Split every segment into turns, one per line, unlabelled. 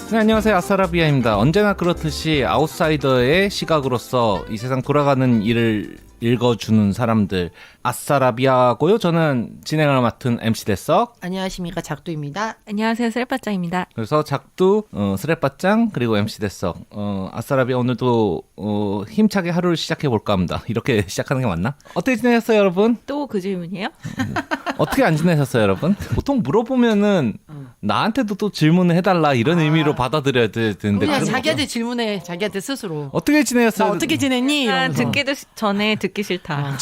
네, 안녕하세요. 아싸라비아입니다. 언제나 그렇듯이 아웃사이더의 시각으로서 이 세상 돌아가는 일을 읽어주는 사람들 아싸라비아고요. 저는 진행을 맡은 MC 대석.
안녕하십니까, 작두입니다.
안녕하세요, 쓰레빠짱입니다.
그래서 작두, 스레빠짱 그리고 MC 대석. 아싸라비아 오늘도 힘차게 하루를 시작해 볼까 합니다. 이렇게 시작하는 게 맞나? 어떻게 지내셨어요, 여러분?
또 그 질문이에요?
어떻게 안 지내셨어요, 여러분? 보통 물어보면은 나한테도 또 질문을 해달라 이런 의미로 받아들여야 되는데
그냥
그런
자기한테
거죠.
질문해, 자기한테 스스로.
어떻게 지내셨어요?
나 어떻게 지냈니? 이러면서.
듣기도 전에 듣기 싫다.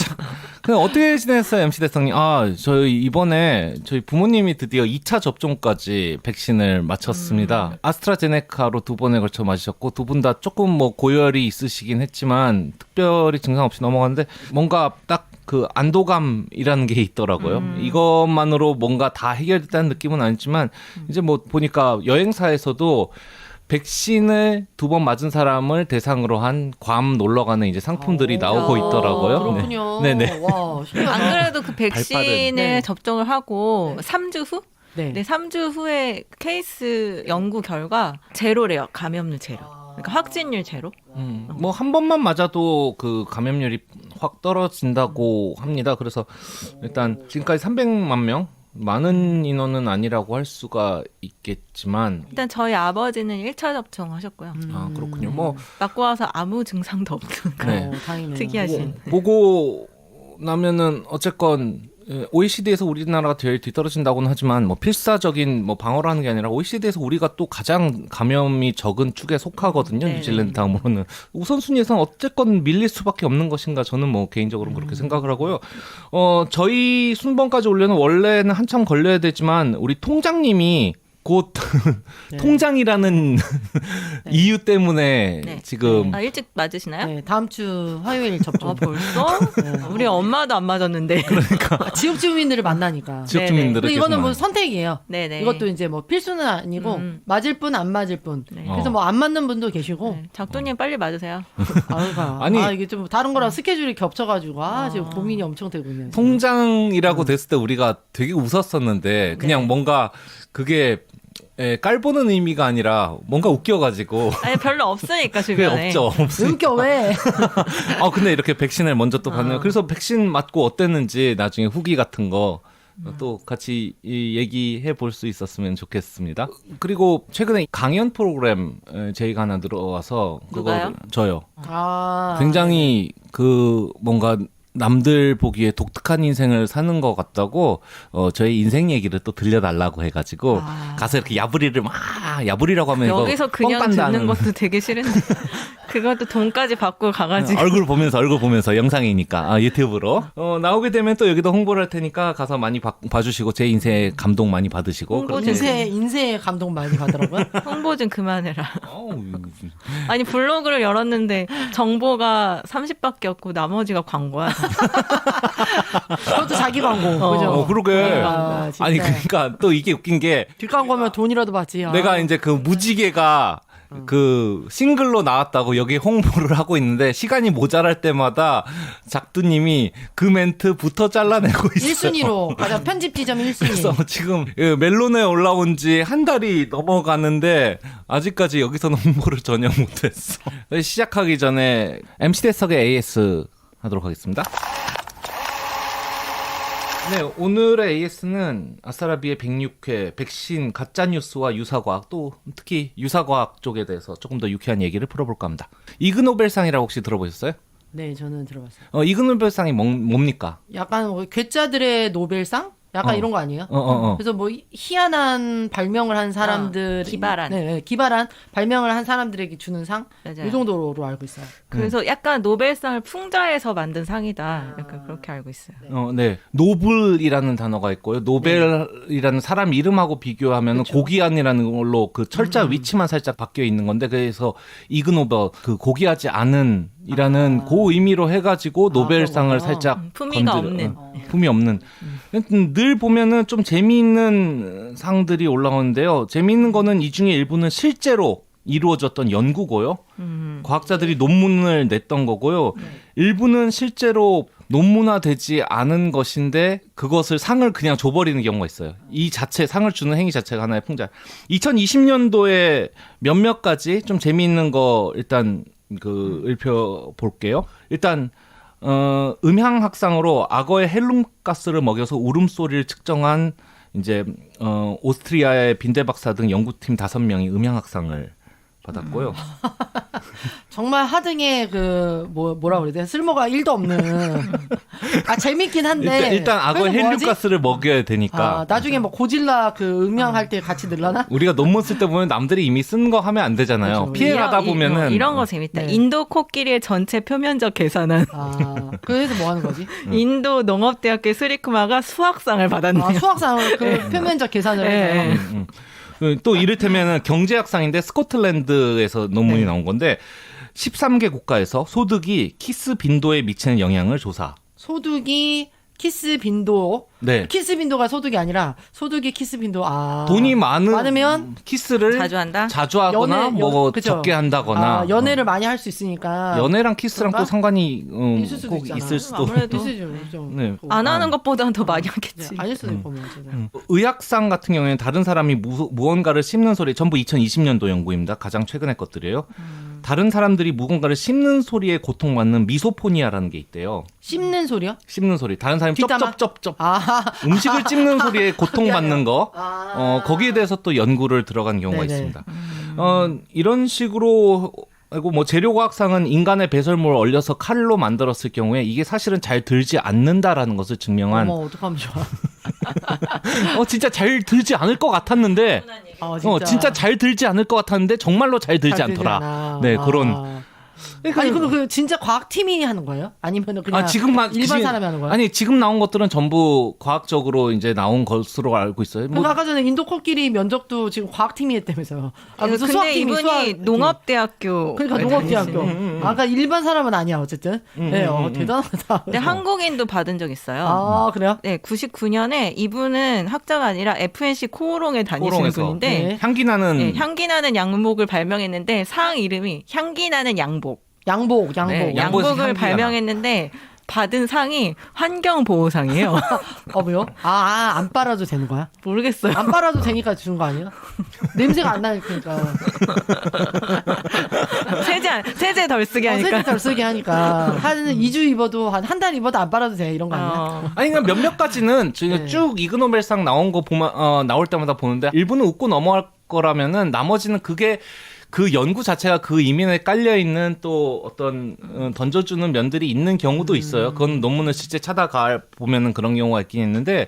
그냥 어떻게 지냈어요, MC 대성님? 저희 이번에 저희 부모님이 드디어 2차 접종까지 백신을 마쳤습니다. 아스트라제네카로 2번에 걸쳐 맞으셨고 두 분 다 조금 뭐 고열이 있으시긴 했지만 특별히 증상 없이 넘어갔는데 뭔가 딱 그 안도감이라는 게 있더라고요. 이것만으로 뭔가 다 해결됐다는 느낌은 아니지만 이제 뭐 보니까 여행사에서도 백신을 2번 맞은 사람을 대상으로 한 괌 놀러 가는 이제 상품들이 나오고 있더라고요.
그렇군요.
네. 네네.
와, 신기하다.
안 그래도 그 백신을
네.
접종을 하고 3주 후?
네.
네, 3주 후에 케이스 연구 결과 제로래요. 감염률 제로. 그러니까 확진율 제로.
뭐 한 번만 맞아도 그 감염률이 확 떨어진다고 합니다. 그래서 일단 지금까지 300만 명 많은 인원은 아니라고 할 수가 있겠지만
일단 저희 아버지는 1차 접종하셨고요.
그렇군요. 뭐
맞고 와서 아무 증상도 없는
네.
다행이네요.
특이하신.
보고 나면은 어쨌건 OECD에서 우리나라가 제일 뒤떨어진다고는 하지만 뭐 필사적인 뭐 방어를 하는 게 아니라 OECD에서 우리가 또 가장 감염이 적은 축에 속하거든요.
네.
뉴질랜드 다음으로는 우선순위에서는 어쨌건 밀릴 수밖에 없는 것인가 저는 뭐 개인적으로는 그렇게 생각을 하고요. 저희 순번까지 올려는 원래는 한참 걸려야 되지만 우리 통장님이 곧
네.
통장이라는 이유 때문에
네.
지금
일찍 맞으시나요?
네, 다음 주 화요일 접종.
벌써? 우리 엄마도 안 맞았는데.
지역 주민들을 만나니까.
지역
네네.
주민들을
근데 이거는 뭐
계속
선택이에요.
네네.
이것도 이제 뭐 필수는 아니고 맞을 분 안 맞을 분.
네.
그래서 뭐 안 맞는 분도 계시고.
네, 작두님 빨리 맞으세요.
아니,
이게 좀 다른 거랑 스케줄이 겹쳐가지고 지금 고민이 엄청 되고 있네요.
통장이라고 됐을 때 우리가 되게 웃었었는데 그냥
네.
뭔가 그게 깔보는 의미가 아니라 뭔가 웃겨가지고
아니 별로 없으니까
그게
주변에.
없죠.
웃겨 왜?
근데 이렇게 백신을 먼저 또 받네요. 그래서 백신 맞고 어땠는지 나중에 후기 같은 거 또 같이 얘기해 볼 수 있었으면 좋겠습니다. 그리고 최근에 강연 프로그램 제의가 하나 들어와서
누가요?
저요.
아,
굉장히 그 뭔가 남들 보기에 독특한 인생을 사는 것 같다고 저희 인생 얘기를 또 들려달라고 해가지고 가서 이렇게 야부리를 막 야부리라고 하면
여기서
이거
그냥 듣는
뻥
것도 되게 싫은데 그것도 돈까지 받고 가가지고
얼굴 보면서 영상이니까 유튜브로 나오게 되면 또 여기도 홍보를 할 테니까 가서 많이 봐주시고 제 인생에 감동 많이 받으시고
홍보
그렇게
인쇄에 감동 많이 받더라고요.
홍보 좀 그만해라.
어우,
아니 블로그를 열었는데 정보가 30밖에 없고 나머지가 광고야.
그것도 자기 광고. 그죠?
그러게.
진짜.
아니 그러니까 또 이게 웃긴 게
뒷광고면 돈이라도 받지.
내가 이제 그 무지개가 그 싱글로 나왔다고 여기 홍보를 하고 있는데 시간이 모자랄 때마다 작두님이 그 멘트부터 잘라내고 있어요.
1순위로 가장 편집 지점 1순위.
그래서 지금 멜론에 올라온 지 한 달이 넘어가는데 아직까지 여기서는 홍보를 전혀 못했어. 시작하기 전에 MC 대석의 AS 하도록 하겠습니다. 네, 오늘의 AS는 아싸라비의 106회 백신 가짜뉴스와 유사과학 또 특히 유사과학 쪽에 대해서 조금 더 유쾌한 얘기를 풀어볼까 합니다. 이그노벨상이라고 혹시 들어보셨어요?
네, 저는 들어봤어요.
이그노벨상이 뭡니까?
약간 뭐 괴짜들의 노벨상? 약간 이런 거 아니에요? 그래서 뭐 희한한 발명을 한 사람들,
기발한.
네, 기발한 발명을 한 사람들에게 주는 상?
맞아요.
이 정도로 알고 있어요.
그래서 약간 노벨상을 풍자해서 만든 상이다. 약간 그렇게 알고 있어요.
네. 노블이라는 단어가 있고요. 노벨이라는 사람 이름하고 비교하면 고귀한이라는 걸로 그 철자 위치만 살짝 바뀌어 있는 건데 그래서 이그노벨 그 고귀하지 않은 이라는 그 의미로 해가지고 노벨상을
그렇구나.
살짝
품위가 없는.
품이 없는. 늘 보면은 좀 재미있는 상들이 올라오는데요. 재미있는 거는 이 중에 일부는 실제로 이루어졌던 연구고요. 과학자들이 논문을 냈던 거고요. 일부는 실제로 논문화되지 않은 것인데 그것을 상을 그냥 줘버리는 경우가 있어요. 이 자체 상을 주는 행위 자체가 하나의 풍자. 2020년도에 몇몇 가지 좀 재미있는 거 일단 읊혀볼게요. 일단 음향 학상으로 악어의 헬륨가스를 먹여서 울음소리를 측정한 이제 오스트리아의 빈대 박사 등 연구팀 5명이 음향 학상을 받았고요.
정말 하등의 뭐라 그래야 돼? 쓸모가 1도 없는. 재밌긴 한데.
일단 악어의 헬륨가스를 먹여야 되니까.
나중에 뭐 고질라 음향할 때 같이 늘라나?
우리가 논문 쓸 때 보면 남들이 이미 쓴 거 하면 안 되잖아요.
그렇죠.
피해가다 보면은
이런 거 재밌다.
네.
인도 코끼리의 전체 표면적 계산은
그래서 뭐 하는 거지?
인도 농업대학교 스리쿠마가 수학상을 받았네요.
수학상을 표면적 계산을 해서.
또 이를테면은 경제학상인데 스코틀랜드에서 논문이 나온 건데 13개 국가에서 소득이 키스 빈도에 미치는 영향을 조사.
소득이 키스 빈도.
네.
키스 빈도가 소득이 아니라 소득이 키스 빈도.
돈이
많으면
키스를
자주
하거나
그쵸?
적게 한다거나
연애를 많이 할 수 있으니까.
연애랑 키스랑
그런가?
또 상관이
있을 수도
꼭
있잖아.
있을 수도.
아무래도
네.
안 하는 것보다는 더 많이 하겠지.
아닐 수도 있고 뭐.
의학상 같은 경우에는 다른 사람이 무언가를 씹는 소리, 전부 2020년도 연구입니다. 가장 최근의 것들이에요. 다른 사람들이 무언가를 씹는 소리에 고통받는 미소포니아라는 게 있대요.
씹는 소리요?
씹는 소리. 다른 사람이
뒷담화?
쩝쩝쩝쩝. 음식을 찝는 소리에 고통받는 거. 거기에 대해서 또 연구를 들어간 경우가
네네.
있습니다. 이런 식으로 그리고 뭐 재료과학상은 인간의 배설물을 얼려서 칼로 만들었을 경우에 이게 사실은 잘 들지 않는다라는 것을 증명한.
어머 어떡하면 좋아.
진짜 잘 들지 않을 것 같았는데. 진짜 잘 들지 않을 것 같았는데 정말로 잘 들지 않더라. 네, 그런.
아니 그럼 진짜 과학팀이 하는 거예요? 아니면 그냥 일반 사람이 하는 거예요?
아니 지금 나온 것들은 전부 과학적으로 이제 나온 것으로 알고 있어요.
그럼 아까 전에 인도 코끼리 면적도 지금 과학팀이 했다면서요?
무슨 근데 이분이 농업대학교.
그러니까 농업대학교. 아까 일반 사람은 아니야 어쨌든. 네, 대단하다.
근데 한국인도 받은 적 있어요.
그래요?
네, 99년에 이분은 학자가 아니라 FNC 코오롱에 다니시는 분인데
네.
향기나는
양목을 발명했는데 상 이름이 향기나는 양복.
양복.
네, 양복을 발명했는데 받은 상이 환경보호상이에요.
왜요? 안 빨아도 되는 거야?
모르겠어요.
안 빨아도 되니까 주는 거 아니에요? 냄새가 안 나니까.
세제 덜 쓰게 하니까.
세제 덜 쓰게 하니까. 한 2주 입어도 한 달 입어도 안 빨아도 돼 이런 거 아니야?
아니 그러니까 몇몇 가지는 지금 쭉 이그노벨상 나온 거 보면 나올 때마다 보는데 일부는 웃고 넘어갈 거라면은 나머지는 그게 그 연구 자체가 그 이면에 깔려 있는 또 어떤 던져주는 면들이 있는 경우도 있어요. 그건 논문을 실제 찾아가 보면은 그런 경우가 있긴 있는데,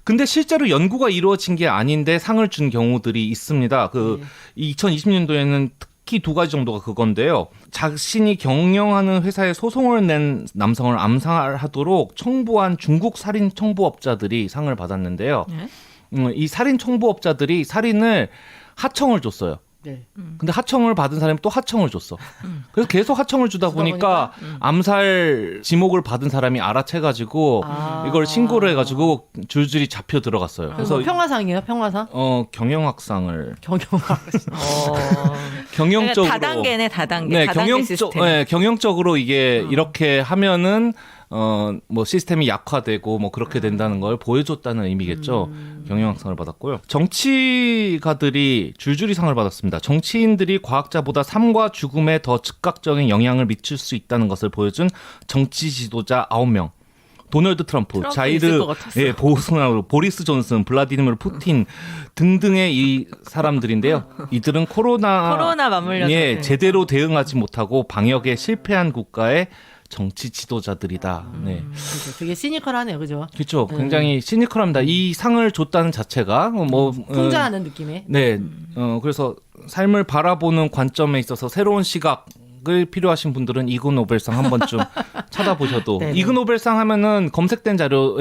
근데 실제로 연구가 이루어진 게 아닌데 상을 준 경우들이 있습니다. 2020년도에는 특히 2가지 정도가 그건데요. 자신이 경영하는 회사에 소송을 낸 남성을 암살하도록 청부한 중국 살인 청부업자들이 상을 받았는데요. 이 살인 청부업자들이 살인을 하청을 줬어요.
네.
근데 하청을 받은 사람이 또 하청을 줬어. 그래서 계속 하청을 주다 보니까 암살 지목을 받은 사람이 알아채가지고 이걸 신고를 해가지고 줄줄이 잡혀 들어갔어요. 그래서
평화상이에요? 평화상?
경영학상을.
경영적으로. 다단계네, 다단계.
네,
다단계 시스템.
경영적으로 이게 이렇게 하면은 뭐 시스템이 약화되고 뭐 그렇게 된다는 걸 보여줬다는 의미겠죠. 경영학상을 받았고요. 정치가들이 줄줄이 상을 받았습니다. 정치인들이 과학자보다 삶과 죽음에 더 즉각적인 영향을 미칠 수 있다는 것을 보여준 정치 지도자 9명. 도널드 트럼프, 자이르 보우스나루, 보리스 존슨, 블라디미르 푸틴 등등의 이 사람들인데요. 이들은 코로나
맞물려서
제대로 대응하지 못하고 방역에 실패한 국가의 정치 지도자들이다. 네.
되게 시니컬하네요, 그죠?
그렇죠. 굉장히 시니컬합니다. 이 상을 줬다는 자체가
풍자하는 느낌의.
네. 그래서 삶을 바라보는 관점에 있어서 새로운 시각을 필요하신 분들은 이그노벨상 한 번쯤 찾아보셔도 이그노벨상 하면은 검색된 자료,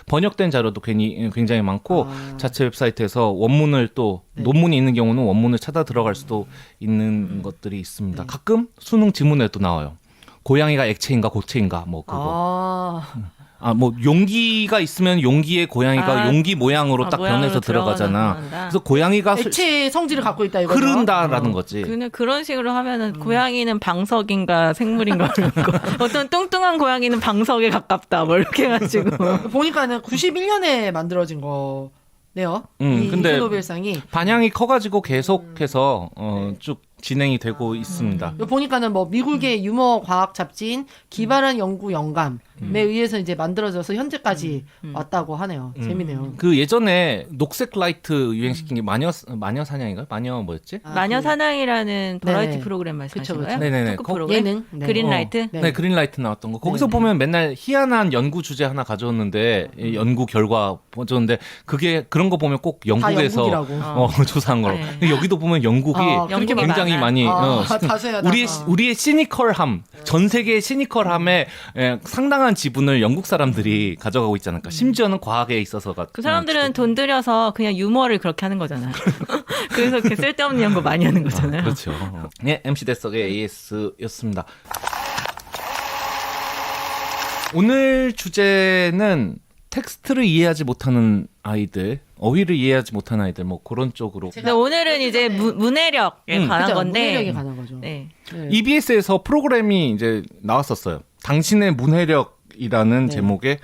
번역된 자료도 굉장히 많고 자체 웹사이트에서 원문을 또 논문이 있는 경우는 원문을 찾아 들어갈 수도 있는 것들이 있습니다. 가끔 수능 지문에도 나와요. 고양이가 액체인가 고체인가 뭐 그거. 뭐 용기가 있으면 용기의 고양이가 용기 모양으로 딱 변해서 들어가잖아. 그래서 고양이가
액체 성질을 갖고 있다 이거죠.
흐른다라는 거지.
그런 식으로 하면은 고양이는 방석인가 생물인가 그런 거. 어떤 뚱뚱한 고양이는 방석에 가깝다 뭐 이렇게 해가지고
보니까는 91년에 만들어진 거네요.
근데
노벨상이
반향이 커가지고 계속해서 쭉 진행이 되고 있습니다.
보니까는 뭐 미국의 유머 과학 잡지인 기발한 연구 영감에 의해서 이제 만들어져서 현재까지 왔다고 하네요. 재미네요.
그 예전에 녹색 라이트 유행시킨 게 마녀 사냥인가요? 마녀 뭐였지?
마녀 사냥이라는 버라이티
네.
프로그램 말씀하신
그쵸.
거예요?
네네네.
토크 프로그램?
예능.
그린라이트?
네, 그린라이트 나왔던 거. 거기서 보면 맨날 희한한 연구 주제 하나 가져왔는데 이 연구 결과 보여줬는데 그게 그런 거 보면 꼭 영국에서 조사한 거로.
네.
근데 여기도 보면 영국이
영국이
굉장히 많이
다수야,
우리의 시니컬함, 전 세계의 시니컬함의 상당한 지분을 영국 사람들이 가져가고 있지 않을까. 심지어는 과학에 있어서가.
그 사람들은 돈 들여서 그냥 유머를 그렇게 하는 거잖아요. 그래서 이렇게 쓸데없는 연구 많이 하는 거잖아요.
그렇죠. 네, MC 대석의 AS였습니다. 오늘 주제는 텍스트를 이해하지 못하는 아이들, 어휘를 이해하지 못하는 아이들, 뭐 그런 쪽으로.
근데 오늘은 이제 문해력에 관한
그쵸,
건데.
문해력에 관한 거죠.
네.
EBS에서 프로그램이 이제 나왔었어요. 당신의 문해력이라는 제목의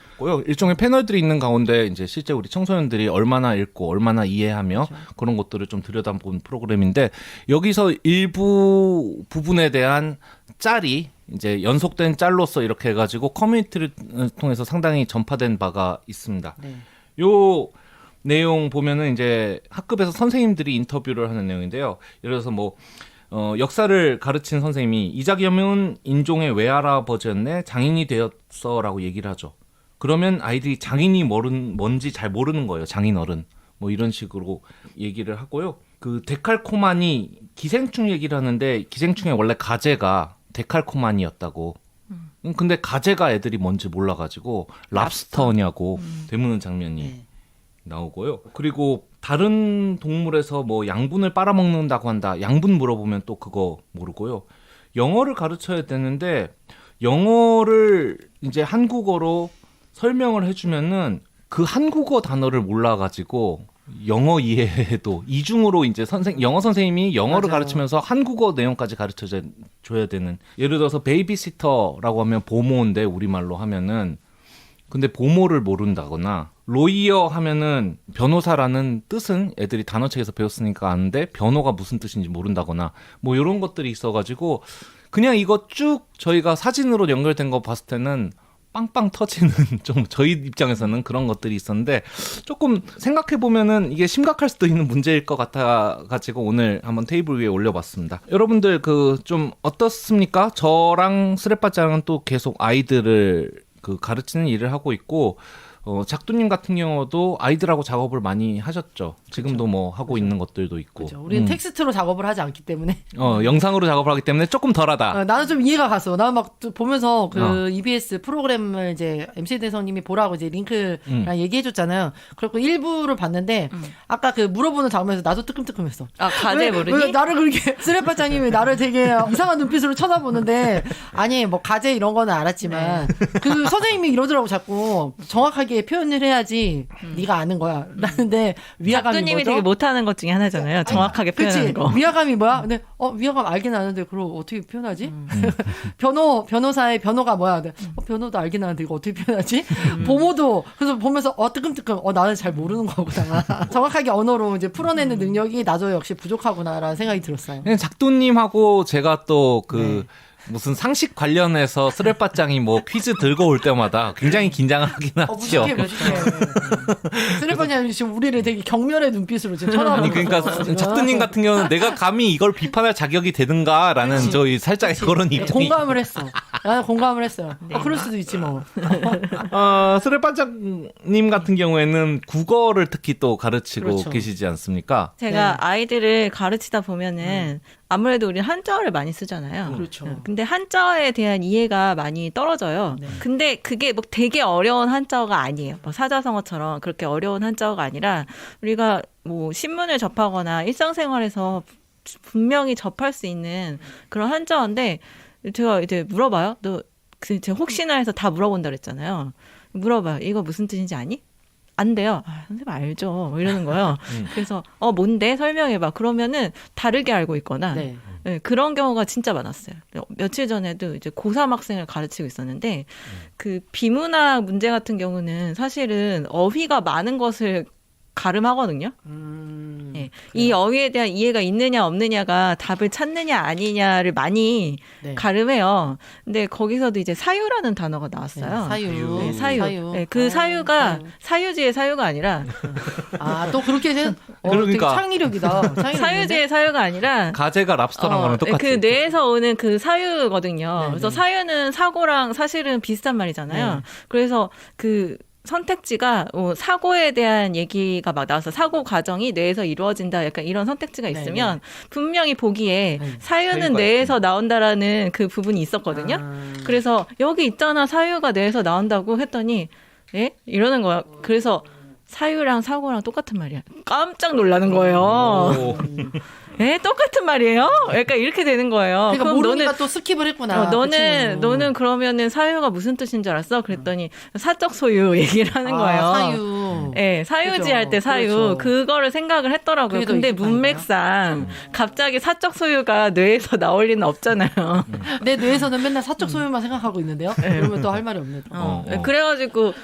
일종의 패널들이 있는 가운데 이제 실제 우리 청소년들이 얼마나 읽고 얼마나 이해하며 그런 것들을 좀 들여다본 프로그램인데 여기서 일부 부분에 대한 짤이 이제 연속된 짤로서 이렇게 해가지고 커뮤니티를 통해서 상당히 전파된 바가 있습니다. 요 내용 보면은 이제 학급에서 선생님들이 인터뷰를 하는 내용인데요. 예를 들어서 뭐 역사를 가르친 선생님이 이자겸은 인종의 외할아버지였네 장인이 되었어라고 얘기를 하죠. 그러면 아이들이 장인이 뭔지 잘 모르는 거예요. 장인어른 뭐 이런 식으로 얘기를 하고요. 그 데칼코마니 기생충 얘기를 하는데 기생충의 원래 가제가 데칼코마니였다고. 근데 가제가 애들이 뭔지 몰라가지고 랍스터냐고 되묻는 장면이 나오고요. 그리고 다른 동물에서 뭐 양분을 빨아먹는다고 한다. 양분 물어보면 또 그거 모르고요. 영어를 가르쳐야 되는데 영어를 이제 한국어로 설명을 해주면은 그 한국어 단어를 몰라가지고 영어 이해도 이중으로 이제 영어 선생님이 영어를 가르치면서 한국어 내용까지 가르쳐 줘야 되는. 예를 들어서 베이비시터라고 하면 보모인데 우리말로 하면은 근데 보모를 모른다거나 로이어 하면은 변호사라는 뜻은 애들이 단어책에서 배웠으니까 아는데 변호가 무슨 뜻인지 모른다거나 뭐 이런 것들이 있어가지고 그냥 이거 쭉 저희가 사진으로 연결된 거 봤을 때는 빵빵 터지는 좀 저희 입장에서는 그런 것들이 있었는데 조금 생각해 보면은 이게 심각할 수도 있는 문제일 것 같아 가지고 오늘 한번 테이블 위에 올려봤습니다. 여러분들 그 좀 어떻습니까? 저랑 스레빠짱은 또 계속 아이들을 그 가르치는 일을 하고 있고 작두님 같은 경우도 아이들하고 작업을 많이 하셨죠. 지금도 그쵸. 뭐 하고 있는 것들도 있고.
그렇죠. 우리는 텍스트로 작업을 하지 않기 때문에.
영상으로 작업을 하기 때문에 조금 덜하다.
나는 좀 이해가 갔어. 나는 막 보면서 그 EBS 프로그램을 이제 MC 대성님이 보라고 이제 링크랑 얘기해줬잖아요. 그리고 일부를 봤는데 아까 그 물어보는 장면에서 나도 뜨끔뜨끔했어.
아 가제 모르니?
왜 나를 그렇게 쓰레빠짱님이 나를 되게 이상한 눈빛으로 쳐다보는데 아니 뭐 가제 이런 거는 알았지만 그 선생님이 이러더라고 자꾸 정확하게 표현을 해야지 네가 아는 거야. 라는데 위화감이
작두님이
뭐죠?
되게 못하는 것 중에 하나잖아요. 정확하게 표현하는 거.
위화감이 뭐야? 근데 위화감 알긴 아는데 그걸 어떻게 표현하지? 변호사의 변호가 뭐야? 변호도 알긴 아는데 이거 어떻게 표현하지? 보모도 그래서 보면서 뜨끔뜨끔 나는 잘 모르는 거구나. 정확하게 언어로 이제 풀어내는 능력이 나도 역시 부족하구나라는 생각이 들었어요.
작두님하고 제가 또 무슨 상식 관련해서 스레빠짱이 뭐 퀴즈 들고 올 때마다 굉장히 긴장을 하긴 하죠.
무식해. 스레빠짱이 지금 우리를 되게 경멸의 눈빛으로 지금 쳐다보고.
그러니까 작두님 같은 경우는 내가 감히 이걸 비판할 자격이 되는가라는 저희 살짝 그런 입장이.
공감을 했어. 나는 공감을 했어요. 그럴 수도 있지 뭐.
스레빠짱님 같은 경우에는 국어를 특히 또 가르치고
그렇죠.
계시지 않습니까?
제가 아이들을 가르치다 보면은 아무래도 우리는 한자어를 많이 쓰잖아요.
그렇죠.
근데 한자어에 대한 이해가 많이 떨어져요. 근데 그게 뭐 되게 어려운 한자어가 아니에요. 뭐 사자성어처럼 그렇게 어려운 한자어가 아니라 우리가 뭐 신문을 접하거나 일상생활에서 분명히 접할 수 있는 그런 한자어인데 제가 이제 물어봐요. 제가 혹시나 해서 다 물어본다 그랬잖아요. 물어봐요. 이거 무슨 뜻인지 아니? 안 돼요. 아, 선생님 알죠. 뭐 이러는 거예요. 그래서 뭔데? 설명해봐. 그러면은 다르게 알고 있거나
네.
네, 그런 경우가 진짜 많았어요. 며칠 전에도 이제 고3 학생을 가르치고 있었는데 그 비문학 문제 같은 경우는 사실은 어휘가 많은 것을 가름하거든요. 네. 이 어휘에 대한 이해가 있느냐 없느냐가 답을 찾느냐 아니냐를 많이
네.
가름해요. 근데 거기서도 이제 사유라는 단어가 나왔어요.
네, 사유.
네, 사유. 네, 그 사유가 사유지의 사유가 아니라
또 그렇게 되게
그러니까.
창의력이다.
사유지의 사유가 아니라
가재가 랍스터랑 거랑 똑같아.
그 뇌에서 오는 그 사유거든요.
네,
그래서
네.
사유는 사고랑 사실은 비슷한 말이잖아요.
네.
그래서 그 선택지가 사고에 대한 얘기가 막 나와서 사고 과정이 뇌에서 이루어진다 약간 이런 선택지가 있으면 분명히 보기에
네.
사유는
사유가
뇌에서 나온다라는 그 부분이 있었거든요. 그래서 여기 있잖아 사유가 뇌에서 나온다고 했더니 예? 이러는 거야. 그래서 사유랑 사고랑 똑같은 말이야. 깜짝 놀라는 거예요.
오.
에 똑같은 말이에요? 약간 이렇게 되는 거예요.
그러니까
그럼
모르니까 또 스킵을 했구나. 그 친구는.
너는 그러면은 사유가 무슨 뜻인 줄 알았어? 그랬더니 사적 소유 얘기를 하는 거예요.
사유.
네, 사유지
그죠.
할 때 사유.
그렇죠.
그거를 생각을 했더라고요.
그게 더
근데
익숙하니까요.
문맥상 갑자기 사적 소유가 뇌에서 나올 리는 없잖아요.
내 뇌에서는 맨날 사적 소유만 생각하고 있는데요. 그러면 또 할 말이 없네.
그래가지고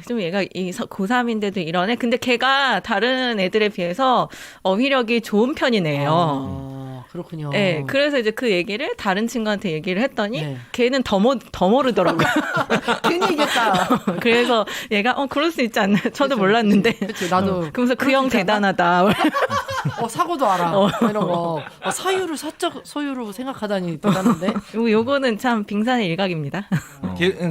좀 얘가 고3인데도 이러네. 근데 걔가 다른 애들에 비해서 어휘력이 좋은 편이네요.
그렇군요.
네, 그래서 이제 그 얘기를 다른 친구한테 얘기를 했더니
네.
걔는 더 모르더라고요.
괜히 얘기했다.
그래서 얘가 그럴 수 있지 않나? 저도 몰랐는데.
그치, 나도.
그러면서 그 형 대단하다.
사고도 알아. 이런 거. 사유를 사적 소유로 생각하다니 대단한데.
요거는 참 빙산의 일각입니다.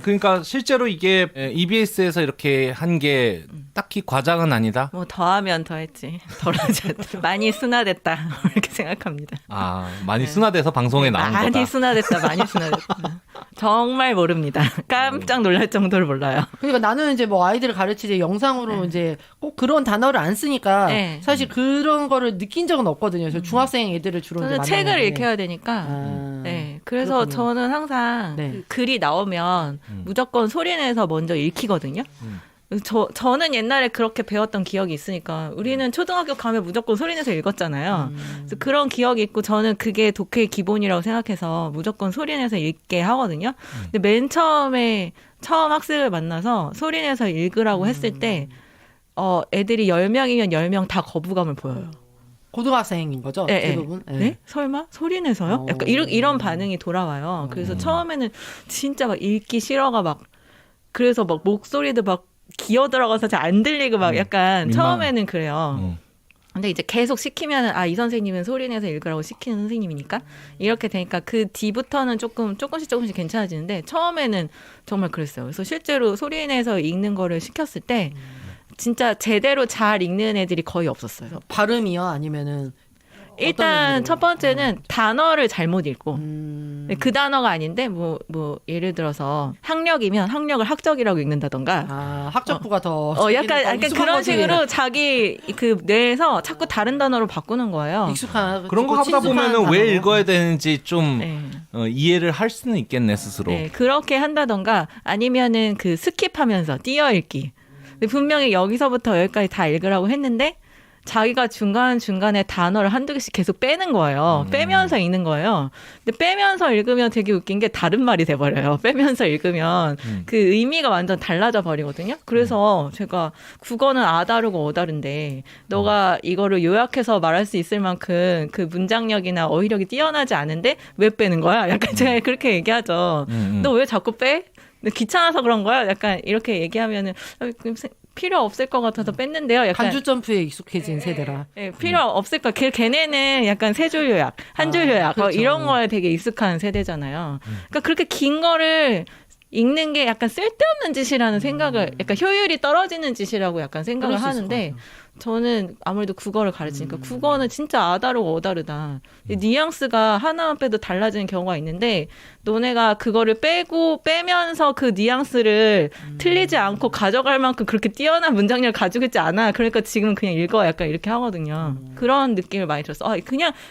그러니까 실제로 이게 EBS에서 이렇게 한 게 딱히 과장은 아니다.
뭐 더하면 더했지. 덜하지 않다. 많이 순화됐다. 이렇게 생각합니다.
많이 순화돼서 방송에 나온 거다.
많이 순화됐다. 많이 순화됐다. 정말 모릅니다. 깜짝 놀랄 정도로 몰라요.
그러니까 나는 이제 뭐 아이들을 가르칠 때 영상으로 이제 꼭 그런 단어를 안 쓰니까
네.
사실 그런 거를 느낀 적은 없거든요. 저 중학생 애들을 주로 이제
저는 책을
만나는데.
읽혀야 되니까. 네. 그래서
그렇군요.
저는 항상
네.
글이 나오면 무조건 소리내서 먼저 읽히거든요. 저는 옛날에 그렇게 배웠던 기억이 있으니까 우리는 초등학교 가면 무조건 소리내서 읽었잖아요. 그래서 그런 기억이 있고 저는 그게 독해의 기본이라고 생각해서 무조건 소리내서 읽게 하거든요. 근데 맨 처음 학생을 만나서 소리내서 읽으라고 했을 때 애들이 10명이면 10명 다 거부감을 보여요.
고등학생인 거죠?
네,
대부분.
네? 네? 설마? 소리내서요? 약간 이런 반응이 돌아와요. 그래서 처음에는 진짜 막 읽기 싫어가 막 그래서 막 목소리도 막 기어 들어가서 잘 안 들리고 막 약간 처음에는 그래요. 근데 이제 계속 시키면은 이 선생님은 소리내서 읽으라고 시키는 선생님이니까 이렇게 되니까 그 뒤부터는 조금씩 괜찮아지는데 처음에는 정말 그랬어요. 그래서 실제로 소리내서 읽는 거를 시켰을 때 진짜 제대로 잘 읽는 애들이 거의 없었어요.
발음이요? 아니면은
일단 첫 번째는 단어를 잘못 읽고 그 단어가 아닌데 뭐 예를 들어서 학력이면 학력을 학적이라고 읽는다던가
학적부가 더
약간 그런 식으로 자기 그 뇌에서 자꾸 다른 단어로 바꾸는 거예요.
익숙한
그런 거 하다 보면은 왜 읽어야 되는지 좀 이해를 할 수는 있겠네 스스로.
네, 그렇게 한다던가 아니면은 그 스킵하면서 띄어 읽기. 근데 분명히 여기서부터 여기까지 다 읽으라고 했는데 자기가 중간중간에 단어를 한두 개씩 계속 빼는 거예요. 빼면서 읽는 거예요. 근데 빼면서 읽으면 되게 웃긴 게 다른 말이 돼버려요. 빼면서 읽으면 그 의미가 완전 달라져 버리거든요. 그래서 제가 국어는 다르고 다른데 너가 이거를 요약해서 말할 수 있을 만큼 그 문장력이나 어휘력이 뛰어나지 않은데 왜 빼는 거야? 약간 제가 그렇게 얘기하죠. 너 왜 자꾸 빼? 귀찮아서 그런 거야? 약간 이렇게 얘기하면은 필요 없을 것 같아서 뺐는데요. 약간
간주 점프에 익숙해진 세대라.
네, 필요 없을 것 같아요. 걔네는 약간 세 줄 요약, 한 줄 요약
그렇죠.
이런 거에 되게 익숙한 세대잖아요. 그러니까 그렇게 긴 거를 읽는 게 약간 쓸데없는 짓이라는 생각을 약간 효율이 떨어지는 짓이라고 약간 생각을 하는데 저는 아무래도 국어를 가르치니까 국어는 진짜 다르고 다르다. 뉘앙스가 하나만 빼도 달라지는 경우가 있는데 너네가 그거를 빼면서 그 뉘앙스를 틀리지 않고 가져갈 만큼 그렇게 뛰어난 문장력을 가지고 있지 않아. 그러니까 지금은 그냥 읽어 약간 이렇게 하거든요. 그런 느낌을 많이 들었어.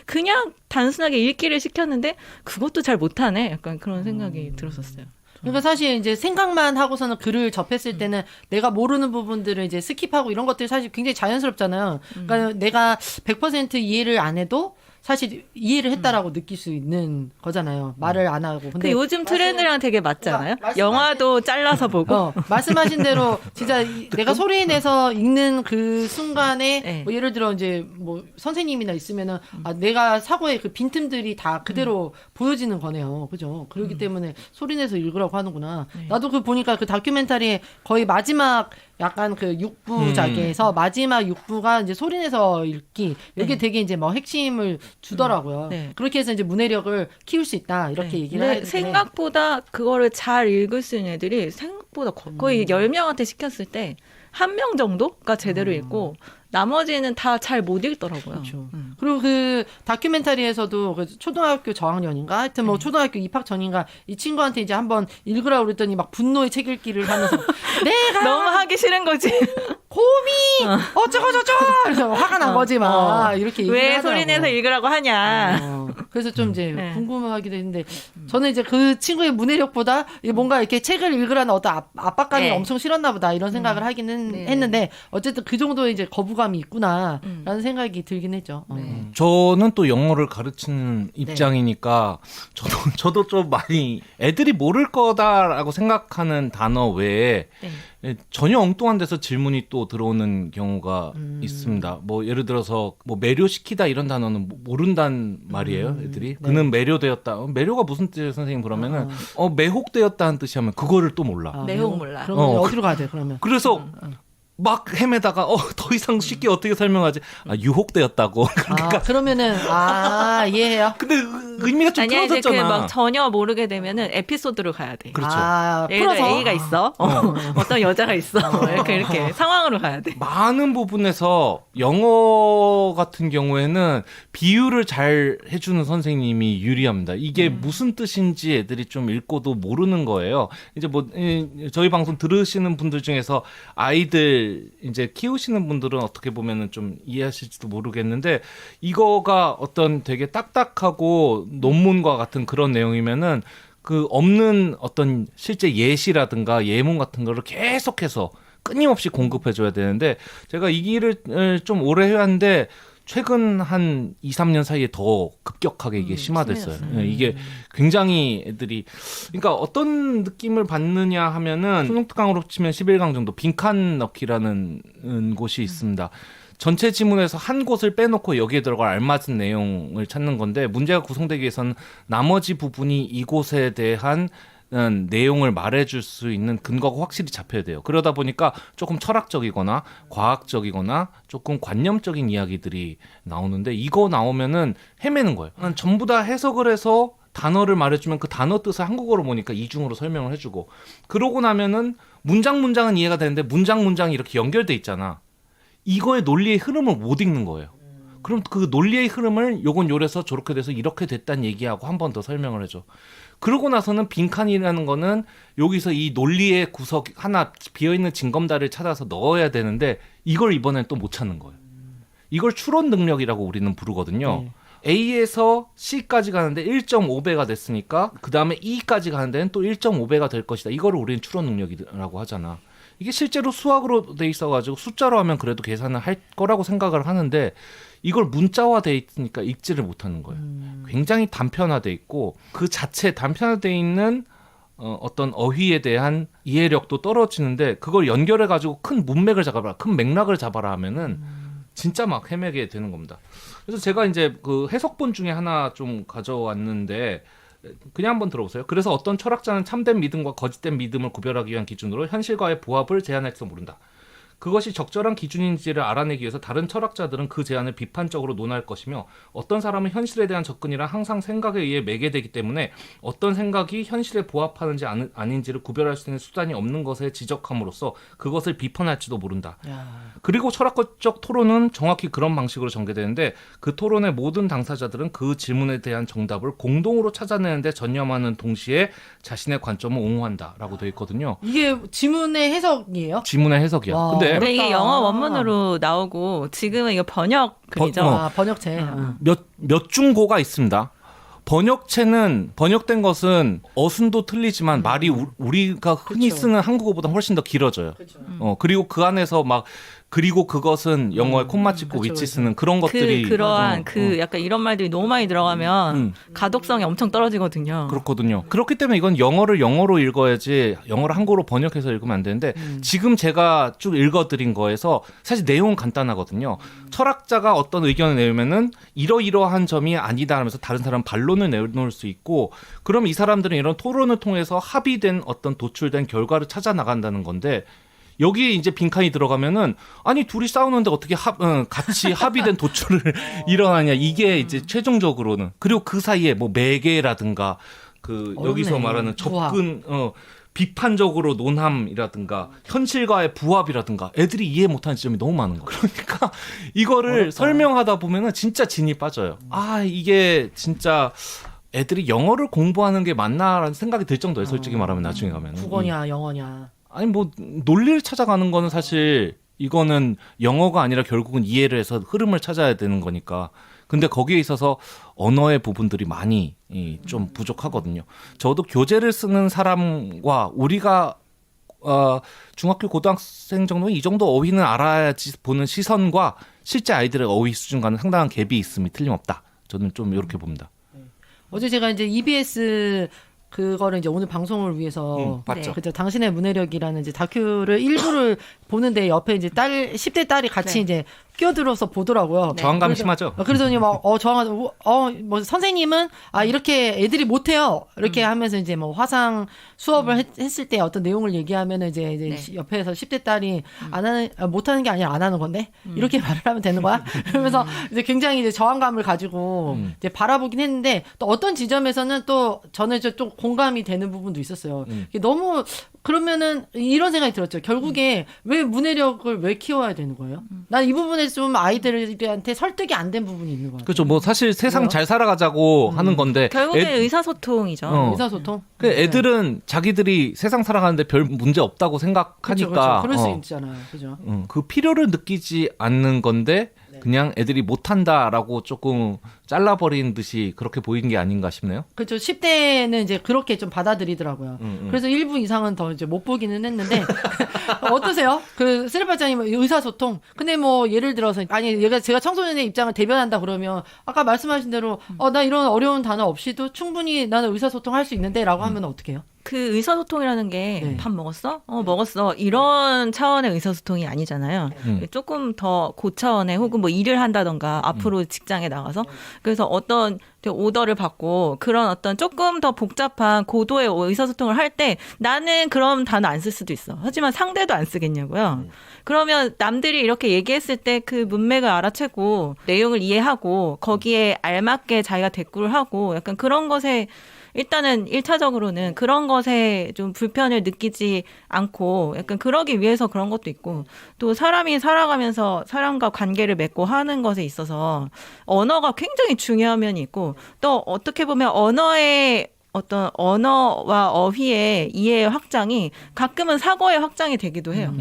그냥 단순하게 읽기를 시켰는데 그것도 잘 못하네. 약간 그런 생각이 들었었어요.
그러니까 사실 이제 생각만 하고서는 글을 접했을 때는 내가 모르는 부분들을 이제 스킵하고 이런 것들이 사실 굉장히 자연스럽잖아요. 그러니까 내가 100% 이해를 안 해도 사실 이해를 했다라고 느낄 수 있는 거잖아요. 말을 안 하고.
근데 요즘 트렌드랑 되게 맞지 않아요? 영화도 잘라서 보고.
말씀하신 대로 진짜 내가 소리 내서 읽는 그 순간에
네.
뭐 예를 들어 이제 뭐 선생님이나 있으면은 내가 사고의 그 빈틈들이 다 그대로 보여지는 거네요. 그죠? 그렇기 때문에 소리 내서 읽으라고 하는구나.
네.
나도 그 보니까 그 다큐멘터리에 거의 마지막 약간 그 6부작에서 마지막 6부가 이제 소리 내서 읽기. 여기
네.
되게 이제 뭐 핵심을 주더라고요.
네.
그렇게 해서 이제 문해력을 키울 수 있다. 이렇게 얘기를
근데
하는데
생각보다 그거를 잘 읽을 수 있는 애들이 생각보다 거의 10명한테 시켰을 때 1명 정도가 제대로 읽고 나머지는 다 잘 못 읽더라고요.
그렇죠. 그리고 그 다큐멘터리에서도 그 초등학교 저학년인가 하여튼 뭐 초등학교 입학 전인가 이 친구한테 이제 한번 읽으라고 그랬더니 막 분노의 책 읽기를 하면서 내가
너무 하기 싫은 거지.
곰이 어쩌고 저쩌고 그래서 화가 난 거지 막 이렇게 얘기를
왜
하더라고요.
소리 내서 읽으라고 하냐.
그래서 좀 이제
네.
궁금하기도 했는데 저는 이제 그 친구의 문해력보다 뭔가 이렇게 책을 읽으라는 어떤 압박감이
네.
엄청 싫었나 보다 이런 생각을 하기는
네.
했는데 어쨌든 그 정도의 이제 거부감이 있구나라는 생각이 들긴 했죠.
네.
저는 또 영어를 가르치는 입장이니까 저도 좀 많이 애들이 모를 거다라고 생각하는 단어 외에 전혀 엉뚱한 데서 질문이 또 들어오는 경우가 있습니다. 뭐 예를 들어서 뭐 매료시키다 이런 단어는 모른단 말이에요, 애들이. 그는 매료되었다. 매료가 무슨 뜻이에요, 선생님? 그러면은 매혹되었다는 뜻이 하면 그거를 또 몰라.
내용 몰라.
그러면 어디로 가야 돼? 그러면
그래서 막 헤매다가 더 이상 쉽게 어떻게 설명하지? 유혹되었다고.
그러면은 이해해요.
근데 의미가 좀
아니야, 이제
틀어졌잖아.
막 전혀 모르게 되면은 에피소드로 가야 돼.
그렇죠.
예를 들어
풀어서
A가 있어. 어떤 여자가 있어. 이렇게 상황으로 가야 돼.
많은 부분에서 영어 같은 경우에는 비유를 잘 해주는 선생님이 유리합니다. 이게 무슨 뜻인지 애들이 좀 읽고도 모르는 거예요. 이제 뭐 저희 방송 들으시는 분들 중에서 아이들 이제 키우시는 분들은 어떻게 보면은 좀 이해하실지도 모르겠는데 이거가 어떤 되게 딱딱하고 논문과 같은 그런 내용이면은 그 없는 어떤 실제 예시라든가 예문 같은 거를 계속해서 끊임없이 공급해줘야 되는데 제가 이 길을 좀 오래 해왔는데 최근 한 2, 3년 사이에 더 급격하게 이게 심화됐어요. 이게 굉장히 애들이 그러니까 어떤 느낌을 받느냐 하면은 수능특강으로 치면 11강 정도 빈칸 넣기라는 곳이 있습니다. 전체 지문에서 한 곳을 빼놓고 여기에 들어갈 알맞은 내용을 찾는 건데 문제가 구성되기 위해서는 나머지 부분이 이곳에 대한 내용을 말해줄 수 있는 근거가 확실히 잡혀야 돼요. 그러다 보니까 조금 철학적이거나 과학적이거나 조금 관념적인 이야기들이 나오는데 이거 나오면은 헤매는 거예요. 전부 다 해석을 해서 단어를 말해주면 그 단어 뜻을 한국어로 보니까 이중으로 설명을 해주고 그러고 나면은 문장은 이해가 되는데 문장이 이렇게 연결돼 있잖아. 이거의 논리의 흐름을 못 읽는 거예요. 그럼 그 논리의 흐름을 요건 요래서 저렇게 돼서 이렇게 됐다는 얘기하고 한 번 더 설명을 해줘. 그러고 나서는 빈칸이라는 거는 여기서 이 논리의 구석 하나 비어있는 징검다리를 찾아서 넣어야 되는데 이걸 이번엔 또 못 찾는 거예요. 이걸 추론 능력이라고 우리는 부르거든요. A에서 C까지 가는데 1.5배가 됐으니까 그 다음에 E까지 가는 데는 또 1.5배가 될 것이다. 이거를 우리는 추론 능력이라고 하잖아. 이게 실제로 수학으로 돼 있어가지고 숫자로 하면 그래도 계산을 할 거라고 생각을 하는데 이걸 문자화돼 있으니까 읽지를 못하는 거예요. 굉장히 단편화돼 있고 그 자체 단편화돼 있는 어떤 어휘에 대한 이해력도 떨어지는데 그걸 연결해가지고 큰 문맥을 잡아라, 큰 맥락을 잡아라 하면은 진짜 막 헤매게 되는 겁니다. 그래서 제가 이제 그 해석본 중에 하나 좀 가져왔는데 그냥 한번 들어보세요. 그래서 어떤 철학자는 참된 믿음과 거짓된 믿음을 구별하기 위한 기준으로 현실과의 부합을 제한할지도 모른다. 그것이 적절한 기준인지를 알아내기 위해서 다른 철학자들은 그 제안을 비판적으로 논할 것이며 어떤 사람은 현실에 대한 접근이란 항상 생각에 의해 매개되기 때문에 어떤 생각이 현실에 부합하는지 아닌지를 구별할 수 있는 수단이 없는 것에 지적함으로써 그것을 비판할지도 모른다. 그리고 철학적 토론은 정확히 그런 방식으로 전개되는데 그 토론의 모든 당사자들은 그 질문에 대한 정답을 공동으로 찾아내는데 전념하는 동시에 자신의 관점을 옹호한다라고 되어 있거든요.
이게 지문의 해석이에요?
지문의 해석이야. 근데
근데 이게 영어 원문으로 나오고 지금은 이거 번역 글이죠.
번역체.
몇 중고가 있습니다. 번역체는 번역된 것은 어순도 틀리지만 말이 우리가 흔히
그쵸.
쓰는 한국어보다 훨씬 더 길어져요.
그렇죠.
그리고 그 안에서 막 그리고 그것은 영어에 콤마 찍고
그쵸,
위치
그쵸.
쓰는 그런 것들이
그러한 약간 이런 말들이 너무 많이 들어가면 가독성이 엄청 떨어지거든요.
그렇거든요. 그렇기 때문에 이건 영어를 영어로 읽어야지 영어를 한국어로 번역해서 읽으면 안 되는데 지금 제가 쭉 읽어드린 거에서 사실 내용은 간단하거든요. 철학자가 어떤 의견을 내면은 이러이러한 점이 아니다 하면서 다른 사람 반론을 내놓을 수 있고 그럼 이 사람들은 이런 토론을 통해서 합의된 어떤 도출된 결과를 찾아 나간다는 건데 여기에 이제 빈칸이 들어가면은 아니 둘이 싸우는데 어떻게 같이 합의된 도출을 일어나냐 이게 이제 최종적으로는 그리고 그 사이에 뭐 매개라든가 그
어렵네.
여기서 말하는 접근 비판적으로 논함이라든가 현실과의 부합이라든가 애들이 이해 못하는 지점이 너무 많은 거예요. 그러니까 이거를
어렵다.
설명하다 보면은 진짜 진이 빠져요. 아 이게 진짜 애들이 영어를 공부하는 게 맞나라는 생각이 들 정도예요. 솔직히 말하면 나중에 가면
국어냐 영어냐.
아니 뭐 논리를 찾아가는 거는 사실 이거는 영어가 아니라 결국은 이해를 해서 흐름을 찾아야 되는 거니까. 근데 거기에 있어서 언어의 부분들이 많이 좀 부족하거든요. 저도 교재를 쓰는 사람과 우리가 중학교 고등학생 정도는 이 정도 어휘는 알아야지 보는 시선과 실제 아이들의 어휘 수준과는 상당한 갭이 있음이 틀림없다. 저는 좀 이렇게 봅니다.
어제 제가 이제 EBS 그거를 이제 오늘 방송을 위해서
봤죠.
그죠. 당신의 문해력이라는 이제 다큐를 일부를 보는데 옆에 이제 10대 딸이 같이 이제 끼어들어서 보더라고요.
저항감이 심하죠.
그러더니 막 저항하고 뭐 선생님은 이렇게 애들이 못해요. 이렇게 하면서 이제 뭐 화상 수업을 했을 때 어떤 내용을 얘기하면은 이제 옆에서 10대 딸이 못하는 게 아니라 안 하는 건데 이렇게 말을 하면 되는 거야. 그러면서 이제 굉장히 이제 저항감을 가지고 이제 바라보긴 했는데 또 어떤 지점에서는 또 저는 이제 좀 공감이 되는 부분도 있었어요. 이게 너무 그러면은 이런 생각이 들었죠. 결국에 왜 문해력을 왜 키워야 되는 거예요? 난 이 부분에 좀 아이들한테 설득이 안 된 부분이 있는 것 같아요.
그렇죠. 뭐 사실 세상
뭐요?
잘 살아가자고 하는 건데
결국에 의사소통이죠.
의사소통.
그 애들은 자기들이 세상 살아가는데 별 문제 없다고 생각하니까
그럴 수 있잖아요. 그죠?
그 필요를 느끼지 않는 건데 그냥 애들이 못한다라고 조금 잘라버린 듯이 그렇게 보이는 게 아닌가 싶네요.
그렇죠. 10대는 이제 그렇게 좀 받아들이더라고요. 그래서 일부 이상은 더 이제 못 보기는 했는데 어떠세요? 그 쓰레빠짱님 의사소통. 근데 뭐 예를 들어서 아니 제가 청소년의 입장을 대변한다 그러면 아까 말씀하신 대로 나 이런 어려운 단어 없이도 충분히 나는 의사소통할 수 있는데라고 하면 어떻게 해요?
그 의사소통이라는 게
네.
밥 먹었어? 먹었어. 이런 차원의 의사소통이 아니잖아요. 조금 더 고차원의 혹은 뭐 일을 한다던가 앞으로 직장에 나가서 그래서 어떤 오더를 받고 그런 어떤 조금 더 복잡한 고도의 의사소통을 할 때 나는 그런 단어 안 쓸 수도 있어. 하지만 상대도 안 쓰겠냐고요. 그러면 남들이 이렇게 얘기했을 때 그 문맥을 알아채고 내용을 이해하고 거기에 알맞게 자기가 대꾸를 하고 약간 그런 것에 일단은 1차적으로는 그런 것에 좀 불편을 느끼지 않고 약간 그러기 위해서 그런 것도 있고 또 사람이 살아가면서 사람과 관계를 맺고 하는 것에 있어서 언어가 굉장히 중요한 면이 있고 또 어떻게 보면 언어의 어떤 언어와 어휘의 이해의 확장이 가끔은 사고의 확장이 되기도 해요.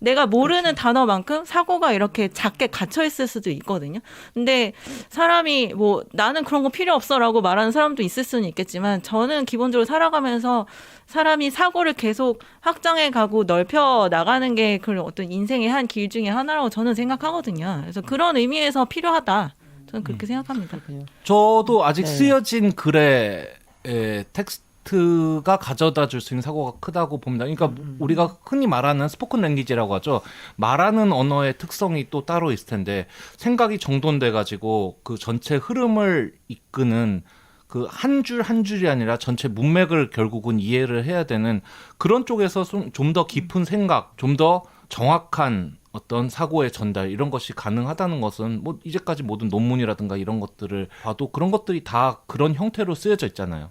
내가 모르는 단어만큼 사고가 이렇게 작게 갇혀 있을 수도 있거든요. 근데 사람이 뭐 나는 그런 거 필요 없어라고 말하는 사람도 있을 수는 있겠지만 저는 기본적으로 살아가면서 사람이 사고를 계속 확장해 가고 넓혀 나가는 게 그런 어떤 인생의 한 길 중에 하나라고 저는 생각하거든요. 그래서 그런 의미에서 필요하다. 저는 그렇게 생각합니다.
저도 아직
네.
쓰여진 글의 텍스트가 가져다 줄 수 있는 사고가 크다고 봅니다. 그러니까 우리가 흔히 말하는 스포큰 랭귀지라고 하죠. 말하는 언어의 특성이 또 따로 있을 텐데 생각이 정돈돼 가지고 그 전체 흐름을 이끄는 그 한 줄 한 줄이 아니라 전체 문맥을 결국은 이해를 해야 되는 그런 쪽에서 좀 더 깊은 생각, 좀 더 정확한 어떤 사고의 전달 이런 것이 가능하다는 것은 뭐 이제까지 모든 논문이라든가 이런 것들을 봐도 그런 것들이 다 그런 형태로 쓰여져 있잖아요.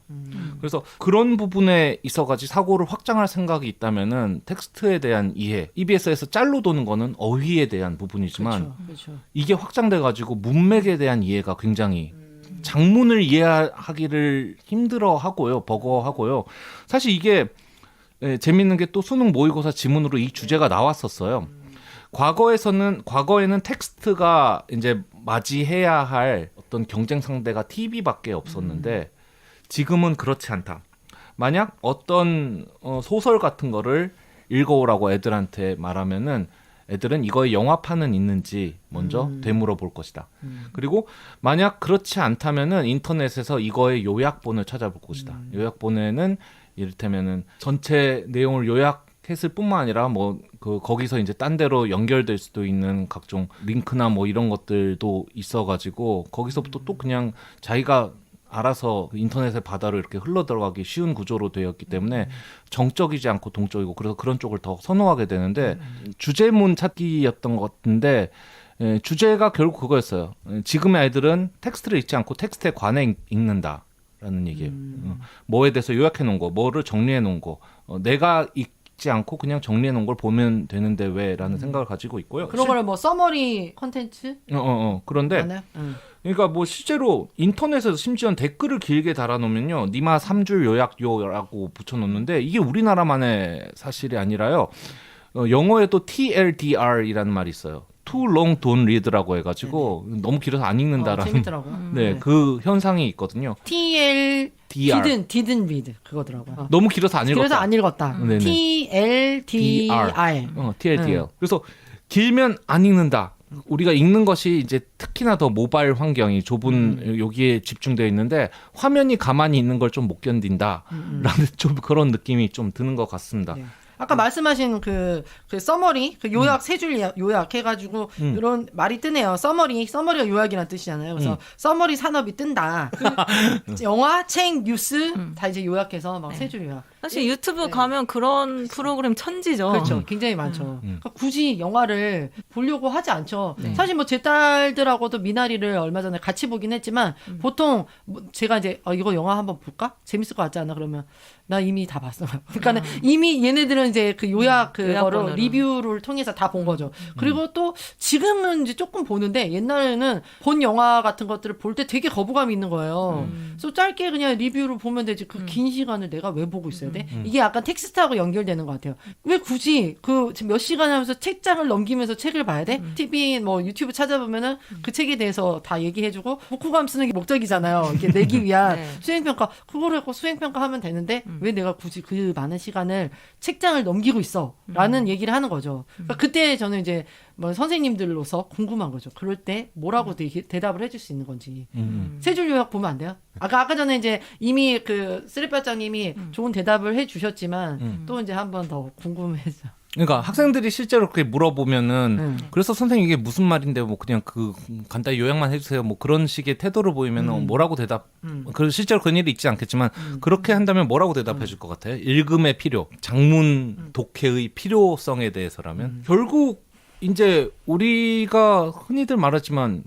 그래서 그런 부분에 있어가지고 사고를 확장할 생각이 있다면은 텍스트에 대한 이해, EBS에서 짤로 도는 거는 어휘에 대한 부분이지만
그렇죠.
이게 확장돼가지고 문맥에 대한 이해가 굉장히 장문을 이해하기를 힘들어하고요, 버거워하고요. 사실 이게 재밌는 게 또 수능 모의고사 지문으로 이 주제가 나왔었어요. 과거에는 텍스트가 이제 맞이해야 할 어떤 경쟁 상대가 TV밖에 없었는데 지금은 그렇지 않다. 만약 어떤 소설 같은 거를 읽어오라고 애들한테 말하면은 애들은 이거에 영화판은 있는지 먼저 되물어 볼 것이다. 그리고 만약 그렇지 않다면은 인터넷에서 이거의 요약본을 찾아볼 것이다. 요약본에는 이를테면은 전체 내용을 요약했을 뿐만 아니라 뭐 그 거기서 이제 딴 데로 연결될 수도 있는 각종 링크나 뭐 이런 것들도 있어가지고 거기서부터 또 그냥 자기가 알아서 인터넷의 바다로 이렇게 흘러 들어가기 쉬운 구조로 되었기 때문에 정적이지 않고 동적이고 그래서 그런 쪽을 더 선호하게 되는데 주제문 찾기였던 것 같은데 주제가 결국 그거였어요. 지금의 아이들은 텍스트를 읽지 않고 텍스트에 관해 읽는다라는 얘기예요. 뭐에 대해서 요약해 놓은 거, 뭐를 정리해 놓은 거, 내가 읽지 않고 그냥 정리해 놓은 걸 보면 되는데 왜라는 생각을 가지고 있고요.
그런 거를 뭐 서머리 컨텐츠?
그런데
안 해요?
그러니까 뭐 실제로 인터넷에서 심지어 댓글을 길게 달아놓으면요, 니마 3줄 요약요라고 붙여놓는데 이게 우리나라만의 사실이 아니라요. 영어에도 TLDR이라는 말이 있어요. Too long don't read라고 해가지고 너무 길어서 안 읽는다라는
재밌더라고.
그 현상이 있거든요.
TL
DR.
didn't read 그거더라고요.
너무 길어서 안 읽었다.
그래서 안 읽었다.
네네.
TLDR.
TLDR. 그래서 길면 안 읽는다. 우리가 읽는 것이 이제 특히나 더 모바일 환경이 좁은 여기에 집중되어 있는데 화면이 가만히 있는 걸 좀 못 견딘다라는 좀 그런 느낌이 좀 드는 것 같습니다.
네. 아까 말씀하신 그 서머리, 그 요약 세 줄 요약 해가지고 이런 말이 뜨네요. 서머리가 요약이라는 뜻이잖아요. 그래서 서머리 산업이 뜬다. 영화, 책, 뉴스 다 이제 요약해서 막 세 줄 요약.
사실 유튜브 가면 그런 프로그램 천지죠.
그렇죠. 굉장히 많죠. 그러니까 굳이 영화를 보려고 하지 않죠. 사실 뭐 제 딸들하고도 미나리를 얼마 전에 같이 보긴 했지만 보통 뭐 제가 이제 이거 영화 한번 볼까? 재밌을 것 같지 않아? 그러면 나 이미 다 봤어. 그러니까는 이미 얘네들은 이제 그 요약 그거를
요약본으로.
리뷰를 통해서 다 본 거죠. 그리고 또 지금은 이제 조금 보는데 옛날에는 본 영화 같은 것들을 볼 때 되게 거부감이 있는 거예요. 그래서 짧게 그냥 리뷰를 보면 되지. 그 긴 시간을 내가 왜 보고 있어야 돼? 이게 약간 텍스트하고 연결되는 것 같아요. 왜 굳이 그 지금 몇 시간 하면서 책장을 넘기면서 책을 봐야 돼? TV 뭐 유튜브 찾아보면은 그 책에 대해서 다 얘기해주고 독후감 쓰는 게 목적이잖아요. 이렇게 내기 위한
네.
수행평가 그거를 갖고 수행평가 하면 되는데 왜 내가 굳이 그 많은 시간을 책장을 넘기고 있어? 라는 얘기를 하는 거죠. 그러니까 그때 저는 이제 뭐 선생님들로서 궁금한 거죠. 그럴 때 뭐라고 대답을 해줄 수 있는 건지. 세 줄 요약 보면 안 돼요? 아까 전에 이제 이미 그 쓰리빠짱님이 좋은 대답을 해주셨지만 또 이제 한 번 더 궁금해서.
그러니까 학생들이 실제로 그렇게 물어보면은 그래서 선생님 이게 무슨 말인데 뭐 그냥 그 간단히 요약만 해주세요 뭐 그런 식의 태도를 보이면은 뭐라고 대답 그 실제로 그런 일이 있지 않겠지만 그렇게 한다면 뭐라고 대답해 줄 것 같아요? 읽음의 필요, 장문 독해의 필요성에 대해서라면 결국 이제 우리가 흔히들 말하지만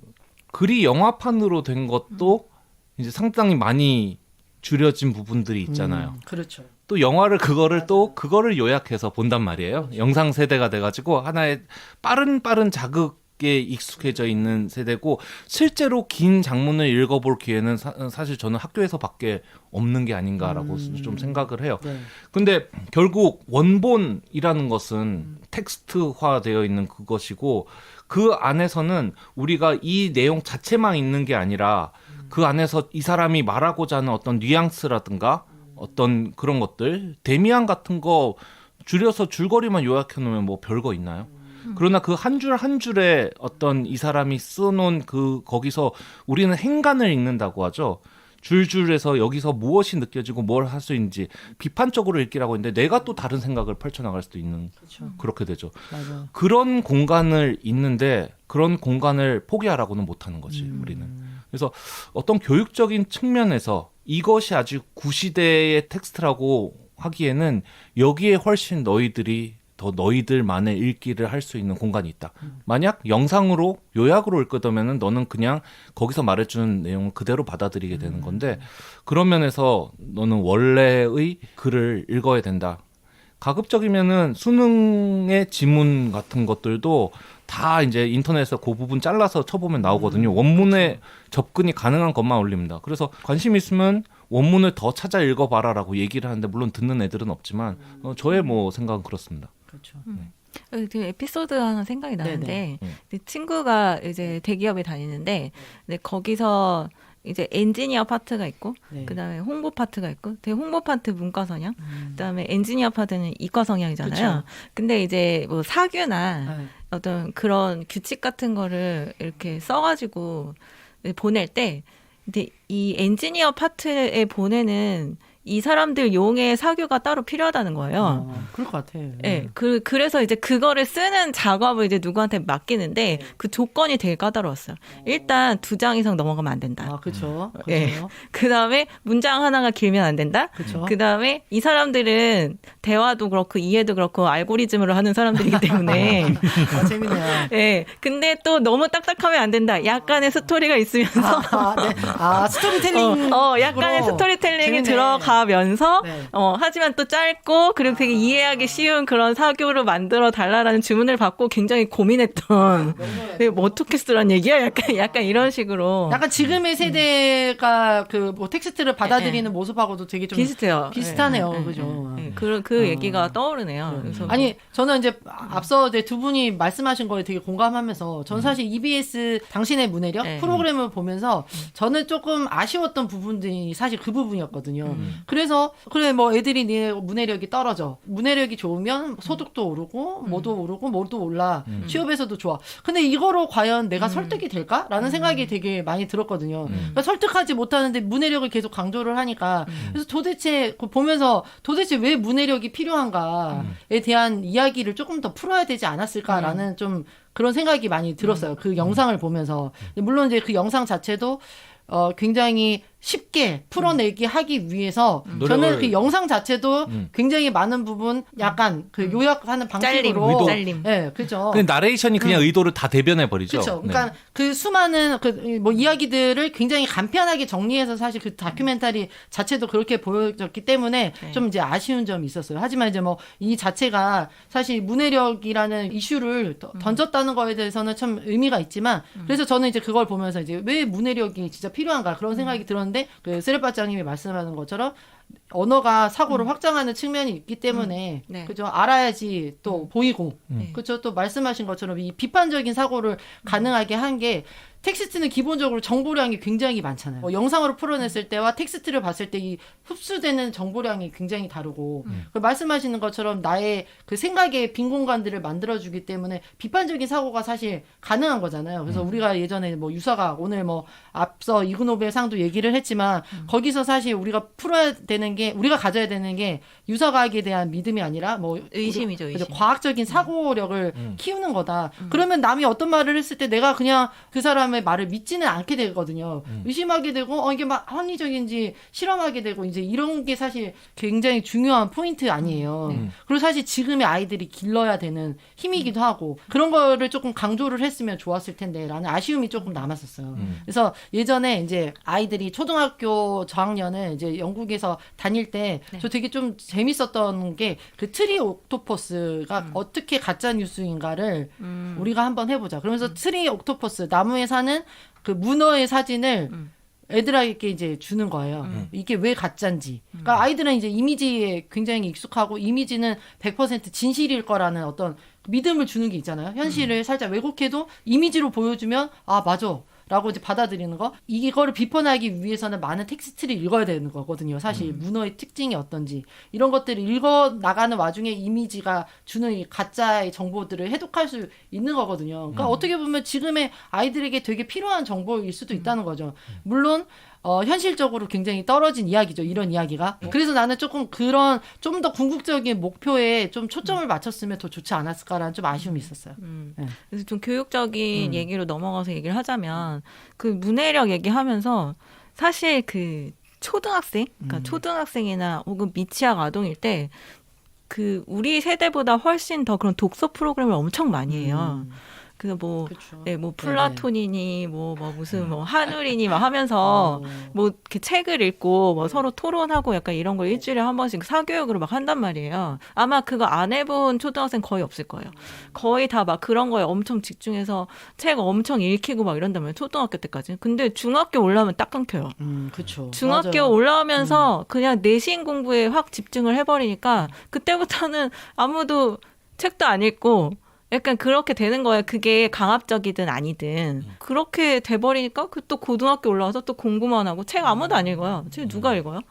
글이 영화판으로 된 것도 이제 상당히 많이 줄여진 부분들이 있잖아요.
그렇죠.
또 영화를 그거를 요약해서 본단 말이에요. 영상 세대가 돼가지고 하나의 빠른 자극에 익숙해져 있는 세대고 실제로 긴 장문을 읽어볼 기회는 사실 저는 학교에서밖에 없는 게 아닌가라고 좀 생각을 해요.
네.
근데 결국 원본이라는 것은 텍스트화되어 있는 그것이고 그 안에서는 우리가 이 내용 자체만 있는 게 아니라 그 안에서 이 사람이 말하고자 하는 어떤 뉘앙스라든가 어떤 그런 것들 데미안 같은 거 줄여서 줄거리만 요약해 놓으면 뭐 별거 있나요? 그러나 그 한 줄 한 줄에 어떤 이 사람이 써놓은 그 거기서 우리는 행간을 읽는다고 하죠. 줄줄에서 여기서 무엇이 느껴지고 뭘 할 수 있는지 비판적으로 읽기라고 했는데 내가 또 다른 생각을 펼쳐나갈 수도 있는
그렇죠.
그렇게 되죠.
맞아.
그런 공간을 있는데 그런 공간을 포기하라고는 못하는 거지 우리는. 그래서 어떤 교육적인 측면에서 이것이 아주 구시대의 텍스트라고 하기에는 여기에 훨씬 더 너희들만의 읽기를 할 수 있는 공간이 있다. 만약 영상으로 요약으로 읽 거면은 너는 그냥 거기서 말해주는 내용을 그대로 받아들이게 되는 건데 그런 면에서 너는 원래의 글을 읽어야 된다. 가급적이면은 수능의 지문 같은 것들도 다 이제 인터넷에서 그 부분 잘라서 쳐보면 나오거든요. 원문에 접근이 가능한 것만 올립니다. 그래서 관심 있으면 원문을 더 찾아 읽어봐라라고 얘기를 하는데 물론 듣는 애들은 없지만 저의 뭐 생각은 그렇습니다.
그렇죠.
그 에피소드 하나 생각이 나는데
네네.
그 친구가 이제 대기업에 다니는데 근데 거기서 이제 엔지니어 파트가 있고
네.
그다음에 홍보 파트가 있고 홍보 파트 문과 성향 그다음에 엔지니어 파트는 이과 성향이잖아요.
그쵸.
근데 이제 뭐 사규나
네.
어떤 그런 규칙 같은 거를 이렇게 써가지고 보낼 때 근데 이 엔지니어 파트에 보내는 이 사람들 용의 사규가 따로 필요하다는 거예요.
그럴 것 같아.
예, 그래서 이제 그거를 쓰는 작업을 이제 누구한테 맡기는데 그 조건이 되게 까다로웠어요. 일단 2장 이상 넘어가면 안 된다.
아, 그렇죠.
예. 그 다음에 문장 하나가 길면 안 된다.
그쵸.
그 다음에 이 사람들은 대화도 그렇고 이해도 그렇고 알고리즘으로 하는 사람들이기 때문에.
아, 재밌네요.
예. 근데 또 너무 딱딱하면 안 된다. 약간의 스토리가 있으면서.
네. 스토리텔링.
약간의 스토리텔링이
재밌네.
들어가면서,
네.
하지만 또 짧고, 그리고 되게 이해하기 쉬운 그런 사교를 만들어 달라라는 주문을 받고 굉장히 고민했던, 뭐 어떻게 쓰란 얘기야? 약간 이런 식으로.
약간 지금의 세대가 그 뭐 텍스트를 받아들이는 모습하고도 되게 좀
비슷해요.
비슷하네요.
예,
그죠?
예, 그 얘기가 떠오르네요. 그래서
아니 저는 이제 앞서 이제 두 분이 말씀하신 거에 되게 공감하면서 전 사실 EBS 당신의 문해력
네.
프로그램을 보면서 저는 조금 아쉬웠던 부분들이 사실 그 부분이었거든요. 그래서 그래 뭐 애들이 네 문해력이 떨어져 문해력이 좋으면 소득도 오르고 뭐도 오르고 뭐도 올라 취업에서도 좋아. 근데 이거로 과연 내가 설득이 될까라는 생각이 되게 많이 들었거든요. 그러니까 설득하지 못하는데 문해력을 계속 강조를 하니까 그래서 도대체 보면서 도대체 왜 문해력이 필요한가에 대한 이야기를 조금 더 풀어야 되지 않았을까라는 좀 그런 생각이 많이 들었어요. 그 영상을 보면서. 물론 이제 그 영상 자체도 굉장히 쉽게 풀어내기 하기 위해서 저는 그 영상 자체도 굉장히 많은 부분 약간 그 요약하는 방식으로
짤림.
네, 그죠.
그 나레이션이 그냥 의도를 다 대변해 버리죠.
그렇죠. 그러니까 그 수많은 그 뭐 이야기들을 굉장히 간편하게 정리해서 사실 그 다큐멘터리 자체도 그렇게 보여졌기 때문에 좀 이제 아쉬운 점이 있었어요. 하지만 이제 뭐 이 자체가 사실 문해력이라는 이슈를 던졌다는 거에 대해서는 참 의미가 있지만 그래서 저는 이제 그걸 보면서 이제 왜 문해력이 진짜 필요한가 그런 생각이 들었는데 그 쓰레빠짱님이 말씀하는 것처럼 언어가 사고를 확장하는 측면이 있기 때문에
네.
그죠 알아야지 또 보이고 그죠 또 말씀하신 것처럼 이 비판적인 사고를 가능하게 한 게 텍스트는 기본적으로 정보량이 굉장히 많잖아요. 영상으로 풀어냈을 때와 텍스트를 봤을 때 이 흡수되는 정보량이 굉장히 다르고 그 말씀하시는 것처럼 나의 그 생각의 빈 공간들을 만들어주기 때문에 비판적인 사고가 사실 가능한 거잖아요. 그래서 우리가 예전에 뭐 유사과학 오늘 뭐 앞서 이그노벨 상도 얘기를 했지만 거기서 사실 우리가 풀어야 되는 게 우리가 가져야 되는 게 유사과학에 대한 믿음이 아니라 뭐
의심이죠, 의심.
과학적인 사고력을 키우는 거다. 그러면 남이 어떤 말을 했을 때 내가 그냥 그 사람의 말을 믿지는 않게 되거든요. 의심하게 되고 이게 막 합리적인지 실험하게 되고 이제 이런 게 사실 굉장히 중요한 포인트 아니에요. 그리고 사실 지금의 아이들이 길러야 되는 힘이기도 하고 그런 거를 조금 강조를 했으면 좋았을 텐데라는 아쉬움이 조금 남았었어요. 그래서 예전에 이제 아이들이 초등학교 저학년을 이제 영국에서 다닐 때 저 되게 좀 재밌었던 게 그 트리 옥토퍼스가 어떻게 가짜 뉴스인가를 우리가 한번 해보자. 그러면서 트리 옥토퍼스 나무에 사는 그 문어의 사진을 애들에게 이제 주는 거예요. 이게 왜 가짜인지. 그러니까 아이들은 이제 이미지에 굉장히 익숙하고 이미지는 100% 진실일 거라는 어떤 믿음을 주는 게 있잖아요. 현실을 살짝 왜곡해도 이미지로 보여주면 아 맞아. 라고 이제 받아들이는 거. 이거를 비판하기 위해서는 많은 텍스트를 읽어야 되는 거거든요. 사실 문어의 특징이 어떤지. 이런 것들을 읽어 나가는 와중에 이미지가 주는 이 가짜의 정보들을 해독할 수 있는 거거든요. 그러니까 어떻게 보면 지금의 아이들에게 되게 필요한 정보일 수도 있다는 거죠. 물론 현실적으로 굉장히 떨어진 이야기죠. 이런 이야기가. 그래서 나는 조금 그런 좀 더 궁극적인 목표에 좀 초점을 맞췄으면 더 좋지 않았을까라는 좀 아쉬움이 있었어요. 네.
그래서 좀 교육적인 얘기로 넘어가서 얘기를 하자면 그 문해력 얘기하면서 사실 그 초등학생, 그러니까 초등학생이나 혹은 미취학 아동일 때 그 우리 세대보다 훨씬 더 그런 독서 프로그램을 엄청 많이 해요. 그래서 뭐,
그쵸.
네, 뭐 플라톤이니 뭐 무슨 뭐 한울이니 막 하면서 뭐 이렇게 책을 읽고 뭐 서로 토론하고 약간 이런 걸 일주일에 한 번씩 사교육으로 막 한단 말이에요. 아마 그거 안 해본 초등학생 거의 없을 거예요. 거의 다 막 그런 거에 엄청 집중해서 책 엄청 읽히고 막 이런단 말이에요. 초등학교 때까지. 근데 중학교 올라오면 딱 끊겨요.
그쵸.
중학교
맞아요.
올라오면서 그냥 내신 공부에 확 집중을 해버리니까 그때부터는 아무도 책도 안 읽고 약간 그렇게 되는 거예요. 그게 강압적이든 아니든 그렇게 돼버리니까 그 또 고등학교 올라와서 또 공부만 하고 책 아무도 안 읽어요. 책 누가 읽어요?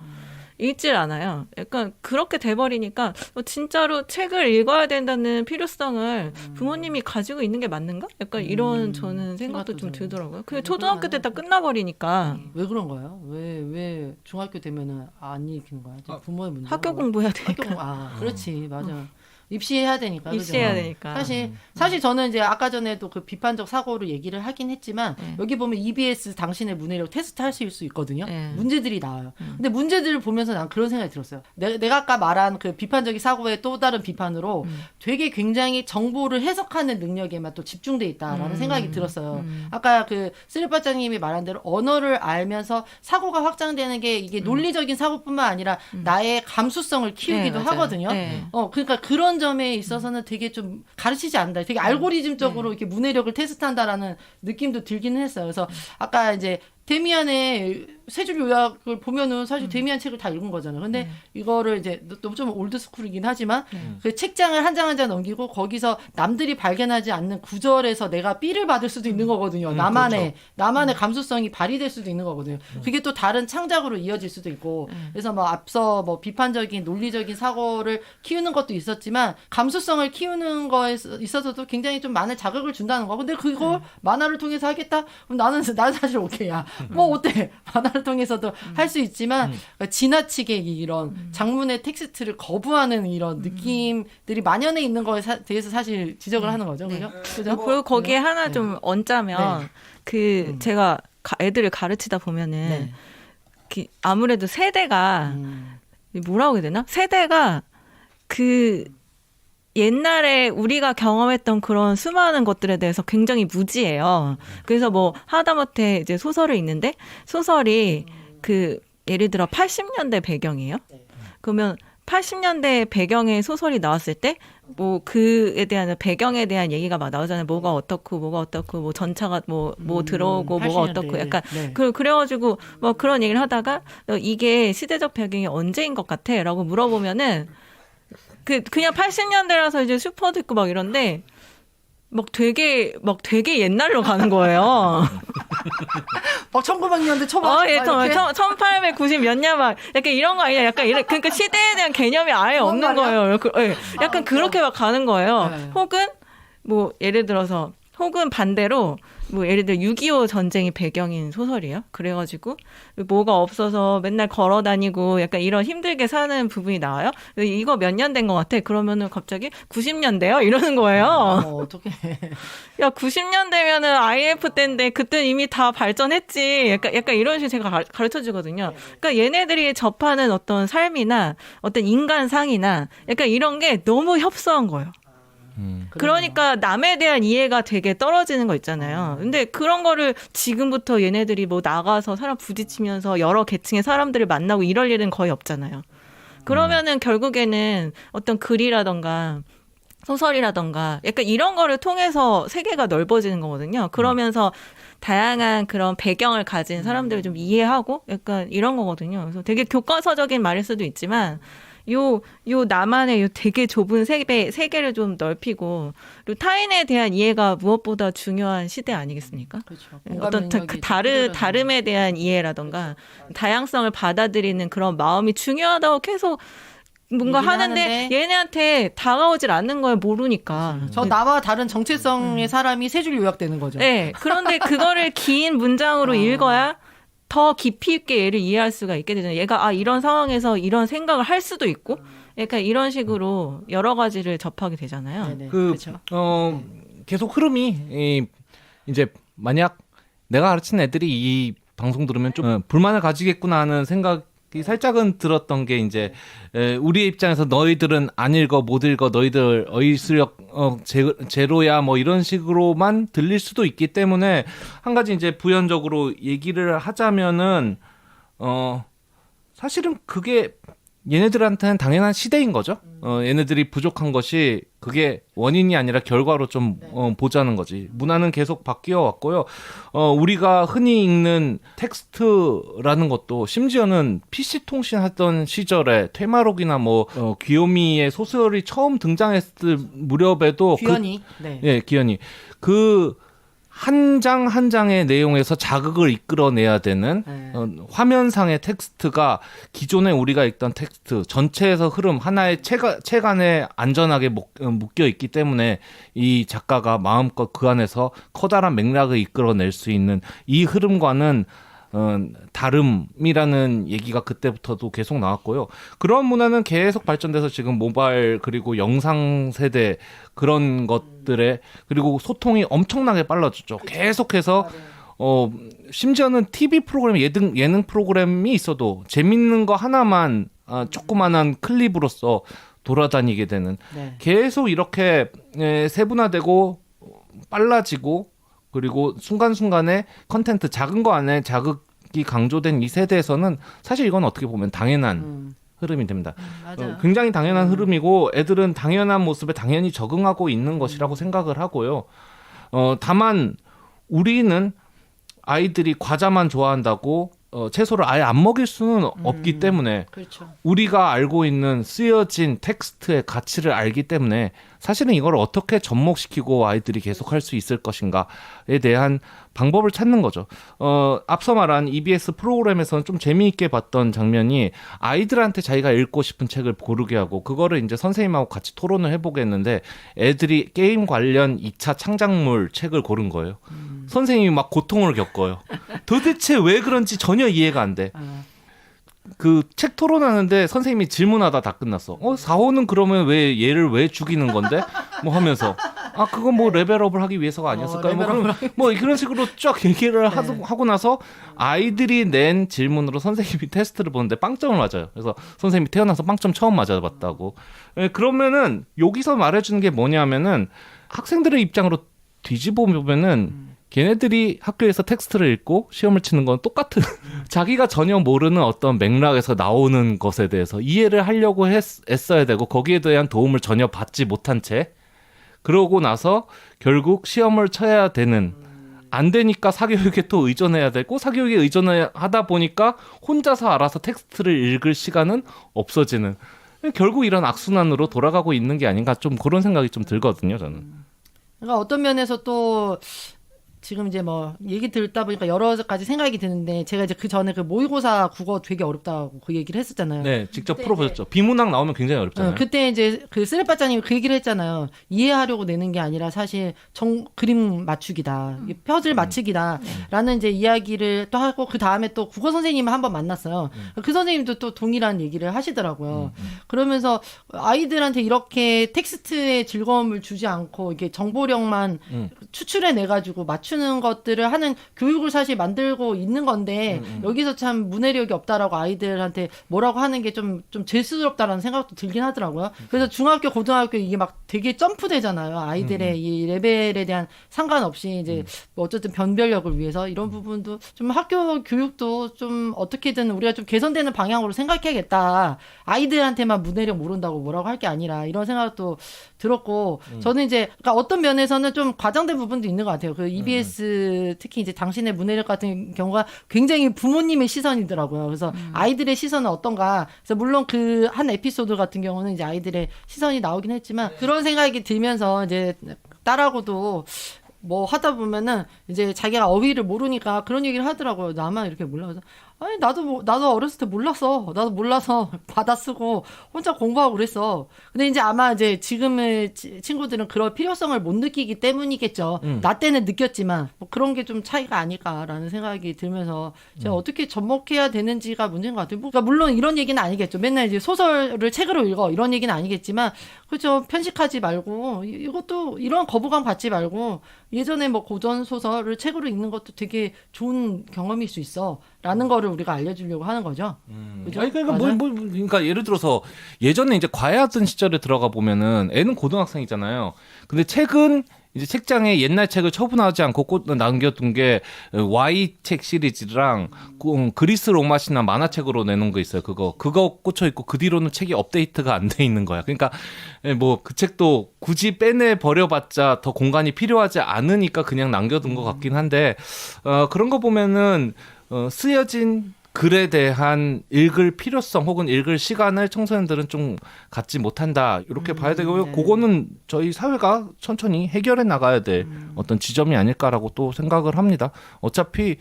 읽질 않아요. 약간 그렇게 돼버리니까 진짜로 책을 읽어야 된다는 필요성을 부모님이 가지고 있는 게 맞는가? 약간 이런 저는 생각도 좀 들더라고요. 그 초등학교 때 다 끝나버리니까
왜 그런 거예요? 왜 중학교 되면은 안 읽히는 거야? 부모의 문제.
학교 공부해야 되니까.
그렇지, 맞아. 입시해야 되니까.
입시해야
그죠?
되니까.
사실 저는 이제 아까 전에도 그 비판적 사고를 얘기를 하긴 했지만 여기 보면 EBS 당신의 문해력 테스트 하실 수 있거든요. 문제들이 나와요. 근데 문제들을 보면서 난 그런 생각이 들었어요. 내가 아까 말한 그 비판적인 사고의 또 다른 비판으로 되게 굉장히 정보를 해석하는 능력에만 또 집중돼 있다라는 생각이 들었어요. 아까 그 쓰리빠짱님이 말한 대로 언어를 알면서 사고가 확장되는 게 이게 논리적인 사고뿐만 아니라 나의 감수성을 키우기도
맞아요.
하거든요. 그러니까 그런 점에 있어서는 되게 좀 가르치지 않는다. 되게 알고리즘적으로 이렇게 문해력을 테스트한다라는 느낌도 들기는 했어요. 그래서 아까 이제 데미안의 세 줄 요약을 보면은 사실 데미안 책을 다 읽은 거잖아요. 근데 이거를 이제 너무 좀 올드스쿨이긴 하지만 그 책장을 한 장 한 장 넘기고 거기서 남들이 발견하지 않는 구절에서 내가 삐를 받을 수도 있는 거거든요. 나만의 감수성이 발휘될 수도 있는 거거든요. 그게 또 다른 창작으로 이어질 수도 있고. 그래서 뭐 앞서 뭐 비판적인 논리적인 사고를 키우는 것도 있었지만 감수성을 키우는 거에 있어서도 굉장히 좀 많은 자극을 준다는 거. 근데 그걸 만화를 통해서 하겠다? 그럼 나는 사실 오케이야. 뭐 어때? 만화를 통해서도 할 수 있지만 그러니까 지나치게 이런 장문의 텍스트를 거부하는 이런 느낌들이 만연해 있는 거에 대해서 사실 지적을 하는 거죠. 그죠? 그죠?
그리고 거기에 하나 좀 얹자면 그 제가 애들을 가르치다 보면은 아무래도 세대가 뭐라고 해야 되나? 세대가 그 옛날에 우리가 경험했던 그런 수많은 것들에 대해서 굉장히 무지해요. 그래서 뭐 하다못해 이제 소설을 읽는데 소설이 그 예를 들어 80년대 배경이에요. 그러면 80년대 배경의 소설이 나왔을 때 뭐 그에 대한 배경에 대한 얘기가 막 나오잖아요. 뭐가 어떻고 뭐 전차가 뭐 들어오고 뭐가 어떻고 약간 그래가지고 뭐 그런 얘기를 하다가 이게 시대적 배경이 언제인 것 같아라고 물어보면은 그냥 80년대라서 이제 슈퍼도 있고 막 이런데 막 되게 옛날로 가는 거예요.
막 1900년대 초반.
1890 몇 년 막 약간 이런 거 아니야? 약간 그러니까 시대에 대한 개념이 아예 없는 거예요. 약간 그렇게 막 가는 거예요. 혹은 뭐 예를 들어서 혹은 반대로 뭐 예를 들어 6.25 전쟁이 배경인 소설이에요. 그래가지고 뭐가 없어서 맨날 걸어 다니고 약간 이런 힘들게 사는 부분이 나와요. 이거 몇 년 된 것 같아. 그러면은 갑자기 90년대요? 이러는 거예요.
어떻게?
야 90년대면은 IMF 때인데 그때 이미 다 발전했지. 약간 이런 식으로 제가 가르쳐 주거든요. 그러니까 얘네들이 접하는 어떤 삶이나 어떤 인간상이나 약간 이런 게 너무 협소한 거예요. 그러니까 남에 대한 이해가 되게 떨어지는 거 있잖아요. 근데 그런 거를 지금부터 얘네들이 뭐 나가서 사람 부딪히면서 여러 계층의 사람들을 만나고 이럴 일은 거의 없잖아요. 그러면은 결국에는 어떤 글이라던가 소설이라던가 약간 이런 거를 통해서 세계가 넓어지는 거거든요. 그러면서 다양한 그런 배경을 가진 사람들을 좀 이해하고 약간 이런 거거든요. 그래서 되게 교과서적인 말일 수도 있지만 요 나만의 요 되게 좁은 세계를 좀 넓히고 그리고 타인에 대한 이해가 무엇보다 중요한 시대 아니겠습니까?
그렇죠.
어떤 다름에 대한 이해라던가 다양성을 받아들이는 그런 마음이 중요하다고 계속 뭔가 하는데 얘네한테 다가오질 않는 걸 모르니까.
나와 다른 정체성의 사람이 세 줄 요약되는 거죠.
네. 그런데 그거를 긴 문장으로 읽어야 더 깊이 있게 얘를 이해할 수가 있게 되잖아요. 얘가 이런 상황에서 이런 생각을 할 수도 있고 약간 이런 식으로 여러 가지를 접하게 되잖아요.
그렇죠.
계속 흐름이 이제 만약 내가 가르친 애들이 이 방송 들으면 좀 불만을 가지겠구나 하는 생각이 살짝은 들었던 게 이제 우리의 입장에서 너희들은 안 읽어 못 읽어 너희들 어휘수력 제로야 뭐 이런 식으로만 들릴 수도 있기 때문에 한 가지 이제 부연적으로 얘기를 하자면은 사실은 그게 얘네들한테는 당연한 시대인 거죠. 얘네들이 부족한 것이 그게 원인이 아니라 결과로 좀 보자는 거지. 문화는 계속 바뀌어 왔고요. 우리가 흔히 읽는 텍스트라는 것도 심지어는 PC 통신하던 시절에 퇴마록이나 뭐 귀요미의 소설이 처음 등장했을 무렵에도
귀연이. 네.
예, 귀연이 그 한 장 한 장의 내용에서 자극을 이끌어내야 되는
네.
화면상의 텍스트가 기존에 우리가 읽던 텍스트 전체에서 흐름 하나의 책 안에 안전하게 묶여 있기 때문에 이 작가가 마음껏 그 안에서 커다란 맥락을 이끌어낼 수 있는 이 흐름과는 다름이라는 얘기가 그때부터도 계속 나왔고요. 그런 문화는 계속 발전돼서 지금 모바일 그리고 영상 세대 그런 것들에 그리고 소통이 엄청나게 빨라졌죠. 계속해서 심지어는 TV 프로그램 예능 프로그램이 있어도 재밌는 거 하나만 조그만한 클립으로서 돌아다니게 되는
네.
계속 이렇게 세분화되고 빨라지고 그리고 순간순간에 컨텐트 작은 거 안에 자극이 강조된 이 세대에서는 사실 이건 어떻게 보면 당연한 흐름이 됩니다.
맞아요.
굉장히 당연한 흐름이고 애들은 당연한 모습에 당연히 적응하고 있는 것이라고 생각을 하고요. 다만 우리는 아이들이 과자만 좋아한다고 채소를 아예 안 먹일 수는 없기 때문에
그렇죠.
우리가 알고 있는 쓰여진 텍스트의 가치를 알기 때문에 사실은 이걸 어떻게 접목시키고 아이들이 계속 할 수 있을 것인가에 대한 방법을 찾는 거죠. 앞서 말한 EBS 프로그램에서는 좀 재미있게 봤던 장면이 아이들한테 자기가 읽고 싶은 책을 고르게 하고 그거를 이제 선생님하고 같이 토론을 해보겠는데 애들이 게임 관련 2차 창작물 책을 고른 거예요. 선생님이 막 고통을 겪어요. 도대체 왜 그런지 전혀 이해가 안 돼. 그 책 토론하는데 선생님이 질문하다 다 끝났어. 4호는 그러면 얘를 왜 죽이는 건데? 뭐 하면서 그건 뭐 레벨업을 하기 위해서가 아니었을까요? 뭐 그런 식으로 쫙 얘기를 하고 나서 아이들이 낸 질문으로 선생님이 테스트를 보는데 빵점을 맞아요. 그래서 선생님이 태어나서 빵점 처음 맞아봤다고. 그러면은 여기서 말해주는 게 뭐냐면은 학생들의 입장으로 뒤집어 보면은 걔네들이 학교에서 텍스트를 읽고 시험을 치는 건 똑같은 자기가 전혀 모르는 어떤 맥락에서 나오는 것에 대해서 이해를 하려고 애써야 되고 거기에 대한 도움을 전혀 받지 못한 채 그러고 나서 결국 시험을 쳐야 되는 안 되니까 사교육에 또 의존해야 되고 사교육에 의존하다 보니까 혼자서 알아서 텍스트를 읽을 시간은 없어지는 결국 이런 악순환으로 돌아가고 있는 게 아닌가 좀 그런 생각이 좀 들거든요 저는.
그러니까 어떤 면에서 또 지금 이제 뭐 얘기 듣다 보니까 여러 가지 생각이 드는데 제가 이제 그 전에 그 모의고사 국어 되게 어렵다고 그 얘기를 했었잖아요.
네, 직접 풀어보셨죠. 비문학 나오면 굉장히 어렵잖아요.
그때 이제 그 쓰레빠짜님이 그 얘기를 했잖아요. 이해하려고 내는 게 아니라 사실 그림 맞추기다, 퍼즐 맞추기다라는 이제 이야기를 또 하고 그 다음에 또 국어 선생님을 한번 만났어요. 그 선생님도 또 동일한 얘기를 하시더라고요. 그러면서 아이들한테 이렇게 텍스트의 즐거움을 주지 않고 이게 정보력만 추출해 내 가지고 맞추는 것들을 하는 교육을 사실 만들고 있는 건데 여기서 참 문해력이 없다라고 아이들한테 뭐라고 하는 게 좀 죄스럽다라는 생각도 들긴 하더라고요. 그래서 중학교, 고등학교 이게 막 되게 점프되잖아요. 아이들의 이 레벨에 대한 상관없이 이제 뭐 어쨌든 변별력을 위해서 이런 부분도 좀 학교 교육도 좀 어떻게든 우리가 좀 개선되는 방향으로 생각해야겠다. 아이들한테만 문해력 모른다고 뭐라고 할 게 아니라 이런 생각도 들었고 저는 이제 그러니까 어떤 면에서는 좀 과장된 부분도 있는 것 같아요. 그 EBS 특히 이제 당신의 문해력 같은 경우가 굉장히 부모님의 시선이더라고요. 그래서 아이들의 시선은 어떤가. 그래서 물론 그 한 에피소드 같은 경우는 이제 아이들의 시선이 나오긴 했지만 그런 생각이 들면서 이제 딸하고도 뭐 하다 보면은 이제 자기가 어휘를 모르니까 그런 얘기를 하더라고요. 나만 이렇게 몰라서. 아니 나도 어렸을 때 몰랐어. 나도 몰라서 받아 쓰고 혼자 공부하고 그랬어. 근데 이제 아마 이제 지금의 친구들은 그럴 필요성을 못 느끼기 때문이겠죠. 나 때는 느꼈지만 뭐 그런 게 좀 차이가 아닐까라는 생각이 들면서 제가 어떻게 접목해야 되는지가 문제인 것 같아요. 그러니까 물론 이런 얘기는 아니겠죠. 맨날 이제 소설을 책으로 읽어 이런 얘기는 아니겠지만 그렇죠. 편식하지 말고 이것도 이런 거부감 갖지 말고 예전에 뭐 고전 소설을 책으로 읽는 것도 되게 좋은 경험일 수 있어. 라는 거를 우리가 알려주려고 하는 거죠. 그죠?
아니 그러니까
맞아요?
그러니까 예를 들어서 예전에 이제 과외하던 시절에 들어가 보면은 애는 고등학생이잖아요. 근데 책은 이제 책장에 옛날 책을 처분하지 않고 남겨둔 게 Y 책 시리즈랑 그리스 로마 신화 만화책으로 내놓은 거 있어요. 그거 꽂혀 있고 그 뒤로는 책이 업데이트가 안 돼 있는 거야. 그러니까 뭐 그 책도 굳이 빼내 버려봤자 더 공간이 필요하지 않으니까 그냥 남겨둔 것 같긴 한데 그런 거 보면은 쓰여진 글에 대한 읽을 필요성 혹은 읽을 시간을 청소년들은 좀 갖지 못한다 이렇게 봐야 되고요.
네.
그거는 저희 사회가 천천히 해결해 나가야 될 어떤 지점이 아닐까라고 또 생각을 합니다. 어차피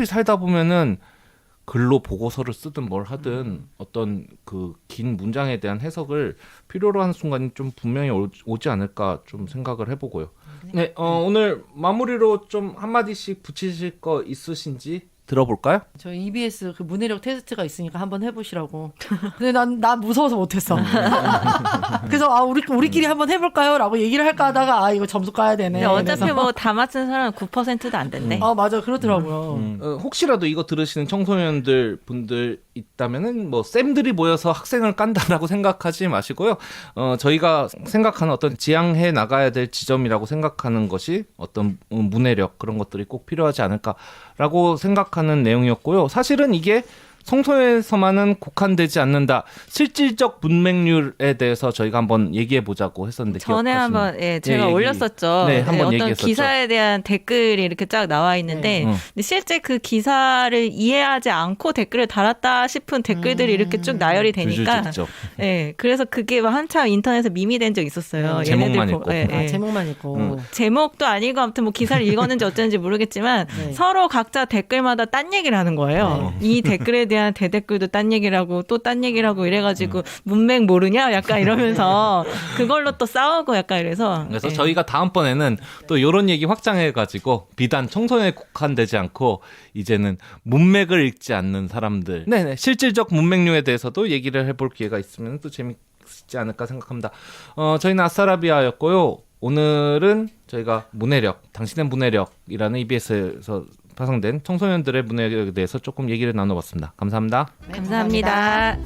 살다 보면은 글로 보고서를 쓰든 뭘 하든 어떤 그 긴 문장에 대한 해석을 필요로 하는 순간이 좀 분명히 오지 않을까 좀 생각을 해보고요. 네, 오늘 마무리로 좀 한마디씩 붙이실 거 있으신지 들어볼까요?
저 EBS 그 문해력 테스트가 있으니까 한번 해보시라고. 근데 난 무서워서 못했어. 그래서 우리끼리 한번 해볼까요?라고 얘기를 할까 하다가 이거 점수 까야 되네.
근데 어차피
그래서.
뭐 다 맞춘 사람은 9%도 안 된대.
맞아 그렇더라고요.
혹시라도 이거 들으시는 청소년들 분들 있다면은 뭐 쌤들이 모여서 학생을 깐다라고 생각하지 마시고요. 저희가 생각하는 어떤 지향해 나가야 될 지점이라고 생각하는 것이 어떤 문해력 그런 것들이 꼭 필요하지 않을까라고 생각하는 내용이었고요. 사실은 이게 청소년에서만은 국한되지 않는다. 실질적 문맹률에 대해서 저희가 한번 얘기해 보자고 했었는데
전에
기억하시나요?
한번 제가 올렸었죠.
네, 한번
어떤
얘기했었죠.
기사에 대한 댓글이 이렇게 쫙 나와 있는데 근데 실제 그 기사를 이해하지 않고 댓글을 달았다 싶은 댓글들이 이렇게 쭉 나열이 되니까
줄줄이 있죠.
그래서 그게 막 한참 인터넷에 밈이 된 적 있었어요.
제목만
얘네들
읽고.
제목만 있고.
제목도 아니고 아무튼 뭐 기사를 읽었는지 어쩐지 모르겠지만
네.
서로 각자 댓글마다 딴 얘기를 하는 거예요. 이 댓글에 대한 대댓글도 딴 얘기를 하고 또 딴 얘기를 하고 이래가지고 문맹 모르냐? 약간 이러면서 그걸로 또 싸우고 약간 이래서.
그래서 저희가 다음번에는 또 이런 얘기 확장해가지고 비단 청소년에 국한되지 않고 이제는 문맥을 읽지 않는 사람들, 네네 실질적 문맥류에 대해서도 얘기를 해볼 기회가 있으면 또 재밌지 않을까 생각합니다. 저희는 아싸라비아였고요. 오늘은 저희가 문해력, 당신의 문해력이라는 EBS에서 파송된 청소년들의 문해력에 대해서 조금 얘기를 나눠봤습니다. 감사합니다.
감사합니다.